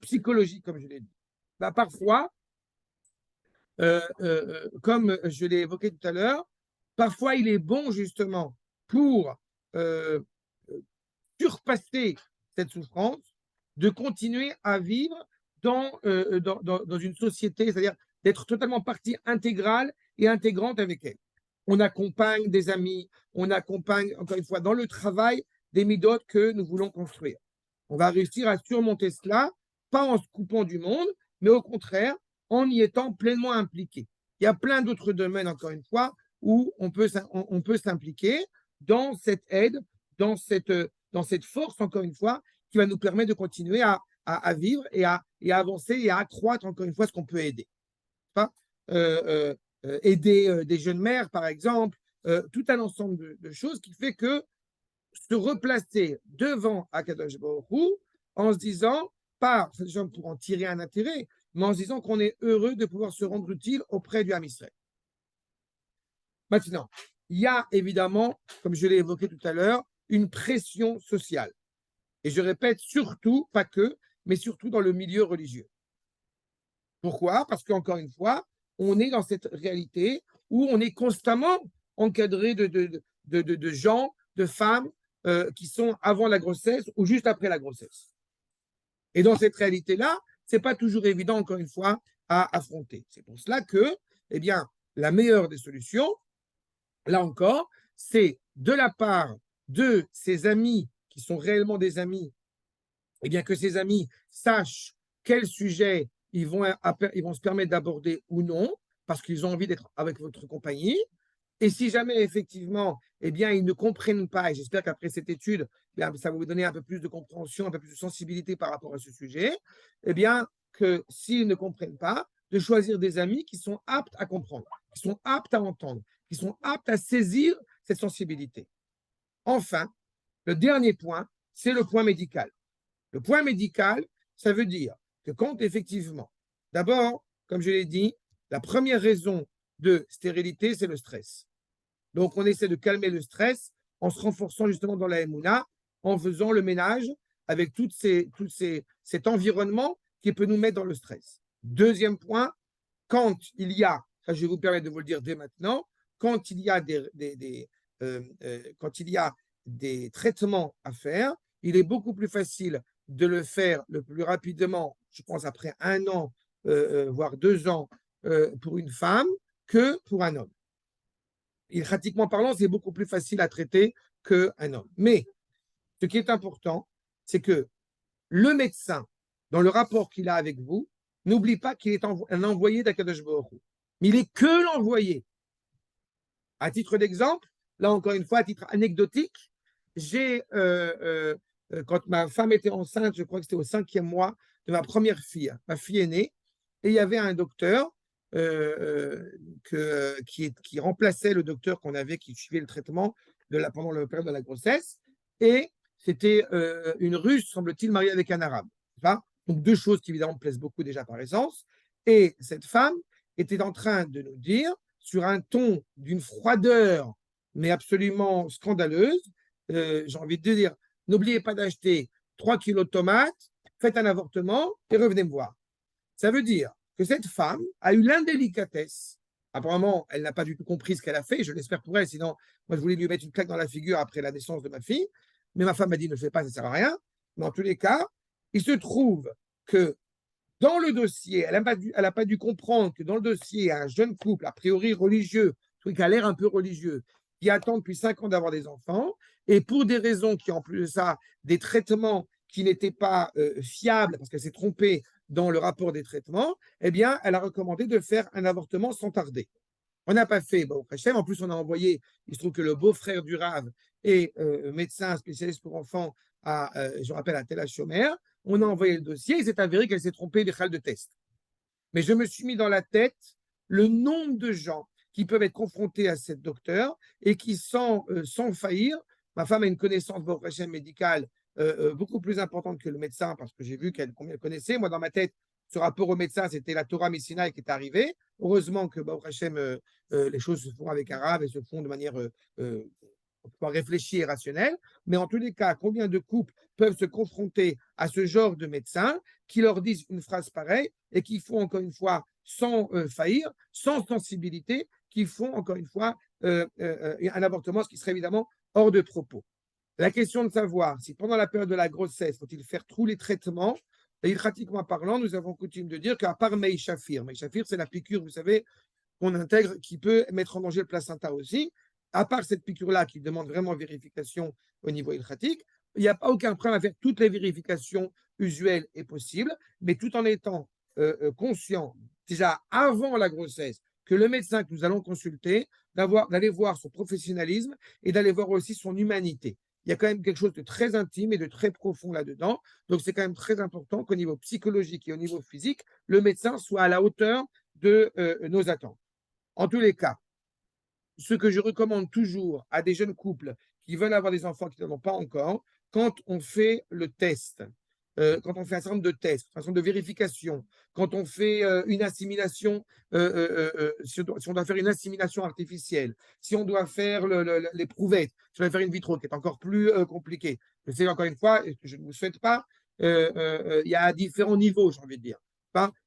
psychologique, comme je l'ai dit, bah, parfois, comme je l'ai évoqué tout à l'heure, parfois il est bon justement pour surpasser cette souffrance, de continuer à vivre dans une société, c'est-à-dire d'être totalement partie intégrale et intégrante avec elle. On accompagne des amis, on accompagne, encore une fois, dans le travail, des midotes que nous voulons construire. On va réussir à surmonter cela, pas en se coupant du monde, mais au contraire, en y étant pleinement impliqué. Il y a plein d'autres domaines, encore une fois, où on peut s'impliquer dans cette aide, dans cette force, encore une fois, qui va nous permettre de continuer à vivre et à avancer et à accroître, encore une fois, ce qu'on peut aider. Aider des jeunes mères, par exemple, tout un ensemble de choses qui fait que se replacer devant Akadosh Baruch Hu en se disant, pas pour en tirer un intérêt, mais en se disant qu'on est heureux de pouvoir se rendre utile auprès du Ham Israël. Maintenant, il y a évidemment, comme je l'ai évoqué tout à l'heure, une pression sociale. Et je répète, surtout, pas que, mais surtout dans le milieu religieux. Pourquoi? Parce qu'encore une fois, on est dans cette réalité où on est constamment encadré de gens, de femmes qui sont avant la grossesse ou juste après la grossesse. Et dans cette réalité-là, ce n'est pas toujours évident, encore une fois, à affronter. C'est pour cela que, eh bien, la meilleure des solutions, là encore, c'est de la part de ses amis qui sont réellement des amis, eh bien que ces amis sachent quel sujet ils vont se permettre d'aborder ou non, parce qu'ils ont envie d'être avec votre compagnie. Et si jamais, effectivement, eh bien, ils ne comprennent pas, et j'espère qu'après cette étude, eh bien, ça va vous donner un peu plus de compréhension, un peu plus de sensibilité par rapport à ce sujet, eh bien, que s'ils ne comprennent pas, de choisir des amis qui sont aptes à comprendre, qui sont aptes à entendre, qui sont aptes à saisir cette sensibilité. Enfin, le dernier point, c'est le point médical. Le point médical, ça veut dire que quand effectivement, d'abord, comme je l'ai dit, la première raison de stérilité, c'est le stress. Donc, on essaie de calmer le stress en se renforçant justement dans la Emouna, en faisant le ménage avec cet environnement qui peut nous mettre dans le stress. Deuxième point, quand il y a, ça je vais vous permettre de vous le dire dès maintenant, quand il y a quand il y a des traitements à faire, il est beaucoup plus facile de le faire le plus rapidement, je pense après 1 an, voire 2 ans pour une femme que pour un homme. Pratiquement parlant, c'est beaucoup plus facile à traiter qu'un homme. Mais ce qui est important, c'est que le médecin, dans le rapport qu'il a avec vous, n'oublie pas qu'il est un envoyé d'Akadosh Baruch Hu. Mais il n'est que l'envoyé. À titre d'exemple, là encore une fois, à titre anecdotique, quand ma femme était enceinte, je crois que c'était au 5e mois de ma première fille, ma fille est née, et il y avait un docteur qui remplaçait le docteur qu'on avait, qui suivait le traitement pendant le période de la grossesse, et c'était une Russe, semble-t-il, mariée avec un Arabe. Donc deux choses qui évidemment plaisent beaucoup déjà par essence. Et cette femme était en train de nous dire, sur un ton d'une froideur, mais absolument scandaleuse, j'ai envie de dire, n'oubliez pas d'acheter 3 kilos de tomates, faites un avortement et revenez me voir. Ça veut dire que cette femme a eu l'indélicatesse. Apparemment, elle n'a pas du tout compris ce qu'elle a fait, je l'espère pour elle, sinon, moi, je voulais lui mettre une claque dans la figure après la naissance de ma fille. Mais ma femme m'a dit, ne le fais pas, ça ne sert à rien. Mais en tous les cas, il se trouve que dans le dossier, elle n'a pas dû comprendre que dans le dossier, il y a un jeune couple, a priori religieux, qui a l'air un peu religieux, qui attend depuis 5 ans d'avoir des enfants, et pour des raisons qui, en plus de ça, des traitements qui n'étaient pas fiables, parce qu'elle s'est trompée dans le rapport des traitements, eh bien, elle a recommandé de faire un avortement sans tarder. On n'a pas fait, bon, en plus, on a envoyé, il se trouve que le beau-frère du Rav est médecin spécialiste pour enfants je rappelle, à Tel Chomer. On a envoyé le dossier, il s'est avéré qu'elle s'est trompée des salles de test. Mais je me suis mis dans la tête le nombre de gens qui peuvent être confrontés à cette docteur et qui, sans faillir, ma femme a une connaissance médicale beaucoup plus importante que le médecin parce que j'ai vu combien elle connaissait. Moi, dans ma tête, ce rapport au médecin, c'était la Torah Messinaï qui est arrivée. Heureusement que les choses se font avec arabe et se font de manière réfléchie et rationnelle. Mais en tous les cas, combien de couples peuvent se confronter à ce genre de médecins qui leur disent une phrase pareille et qui font encore une fois sans faillir, sans sensibilité, qui font encore une fois un avortement, ce qui serait évidemment hors de propos. La question de savoir si pendant la période de la grossesse, faut-il faire tous les traitements, et pratiquement parlant, nous avons coutume de dire qu'à part Meishafir, c'est la piqûre, vous savez, qu'on intègre, qui peut mettre en danger le placenta aussi, à part cette piqûre-là qui demande vraiment vérification au niveau ilchatique, il n'y a pas aucun problème à faire toutes les vérifications usuelles et possibles, mais tout en étant conscient, déjà avant la grossesse, que le médecin que nous allons consulter, d'aller voir son professionnalisme et d'aller voir aussi son humanité. Il y a quand même quelque chose de très intime et de très profond là-dedans. Donc, c'est quand même très important qu'au niveau psychologique et au niveau physique, le médecin soit à la hauteur de nos attentes. En tous les cas, ce que je recommande toujours à des jeunes couples qui veulent avoir des enfants qui n'en ont pas encore, quand on fait le test, quand on fait un certain nombre de tests, un certain nombre de vérifications, quand on fait une assimilation, si on doit faire une assimilation artificielle, si on doit faire l'éprouvette, si on doit faire une vitro, qui est encore plus compliqué. Je sais encore une fois, et que je ne vous souhaite pas, il y a différents niveaux, j'ai envie de dire.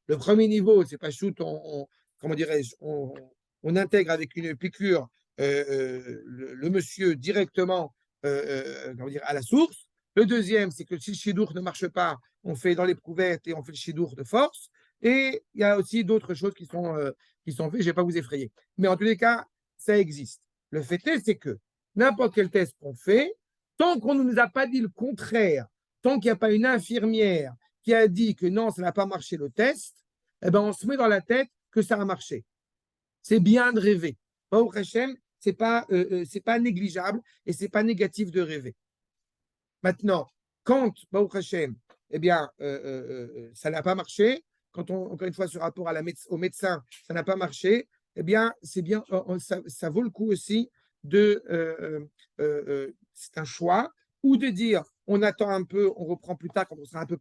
Le premier niveau, c'est pas shoot, comment dirais-je, on intègre avec une piqûre le monsieur directement à la source. Le deuxième, c'est que si le chidour ne marche pas, on fait dans l'éprouvette et on fait le chidour de force. Et il y a aussi d'autres choses qui sont faites, je ne vais pas vous effrayer. Mais en tous les cas, ça existe. Le fait est, c'est que n'importe quel test qu'on fait, tant qu'on ne nous a pas dit le contraire, tant qu'il n'y a pas une infirmière qui a dit que non, ça n'a pas marché le test, eh ben, on se met dans la tête que ça a marché. C'est bien de rêver. Baruch Hashem, c'est pas négligeable et c'est pas négatif de rêver. Maintenant, quand, Baruch Hashem, eh bien, ça n'a pas marché, quand encore une fois, ce rapport au médecin, ça n'a pas marché, eh bien, c'est bien, ça vaut le coup aussi c'est un choix, ou de dire, on attend un peu, on reprend plus tard quand on sera un peu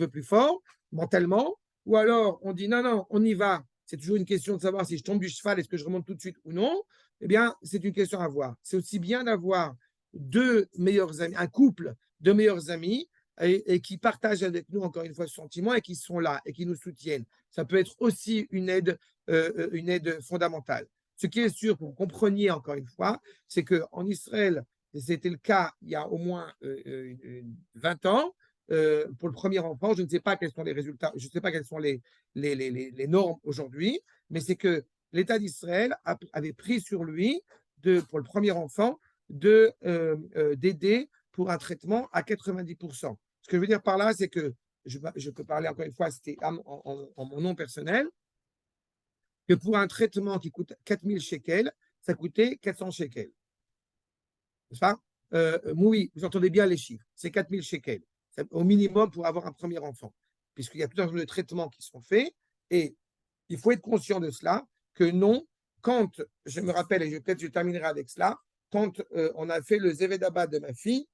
plus fort mentalement, ou alors on dit non, non, on y va. C'est toujours une question de savoir si je tombe du cheval, est-ce que je remonte tout de suite ou non. Eh bien, c'est une question à voir. C'est aussi bien d'avoir deux meilleurs amis, un couple de meilleurs amis et qui partagent avec nous, encore une fois, ce sentiment et qui sont là et qui nous soutiennent. Ça peut être aussi une aide fondamentale. Ce qui est sûr, pour que vous compreniez encore une fois, c'est qu'en Israël, c'était le cas il y a au moins 20 ans, pour le premier enfant, je ne sais pas quels sont les résultats, je ne sais pas quelles sont les normes aujourd'hui, mais c'est que l'État d'Israël avait pris sur lui, pour le premier enfant, d'aider pour un traitement à 90%. Ce que je veux dire par là, c'est que, je peux parler encore une fois, c'était en mon nom personnel, que pour un traitement qui coûte 4000 shekels, ça coûtait 400 shekels. N'est-ce pas oui, vous entendez bien les chiffres, c'est 4000 shekels, au minimum pour avoir un premier enfant, puisqu'il y a tout un nombre de traitements qui sont faits, et il faut être conscient de cela, que non, quand, je me rappelle, et peut-être je terminerai avec cela, quand on a fait le Zevedabad de ma fille,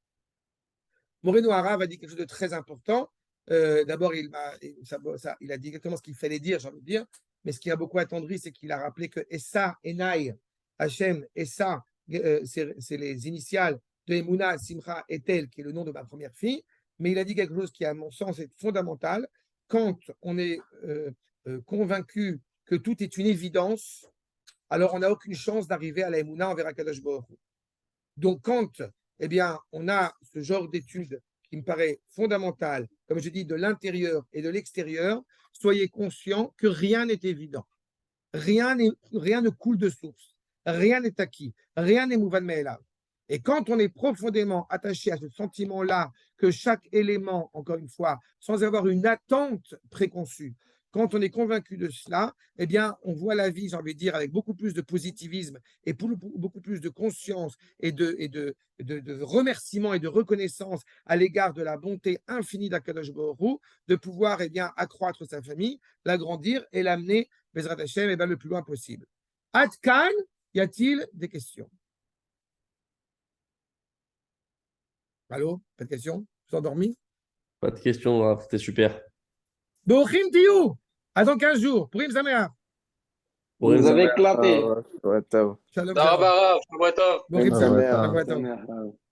Moreno Harav a dit quelque chose de très important. D'abord, il a dit exactement ce qu'il fallait dire, j'ai envie de dire, mais ce qui a beaucoup attendri, c'est qu'il a rappelé que Essa, Enai, Hachem, Essa, c'est les initiales de Emouna, Simcha, Etel, qui est le nom de ma première fille, mais il a dit quelque chose qui, à mon sens, est fondamental. Quand on est convaincu que tout est une évidence, alors on n'a aucune chance d'arriver à la Emouna envers Akadosh Baruch Hu. Donc, quand eh bien, on a ce genre d'études qui me paraît fondamental, comme je dis, de l'intérieur et de l'extérieur, soyez conscients que rien n'est évident. Rien ne coule de source. Rien n'est acquis. Rien n'est mouvan me'elav. Et quand on est profondément attaché à ce sentiment-là, que chaque élément, encore une fois, sans avoir une attente préconçue, quand on est convaincu de cela, eh bien, on voit la vie, j'ai envie de dire, avec beaucoup plus de positivisme et beaucoup plus de conscience et de remerciement et de reconnaissance à l'égard de la bonté infinie d'Akadosh Baruch Hu, de pouvoir eh bien, accroître sa famille, l'agrandir et l'amener, Bezrat Hashem, eh bien, le plus loin possible. Adkan, y a-t-il des questions? Allô? Pas de questions? Vous endormis? Pas de questions, Rav, c'était super. Bochim Tiou! À dans 15 jours. Purim Sameach. Vous avez éclaté. Ouais, Shalom, תודה shalom. רבה הרב, שבוע טוב. Bochim Même sa Sameach. mère. Shabbat tov.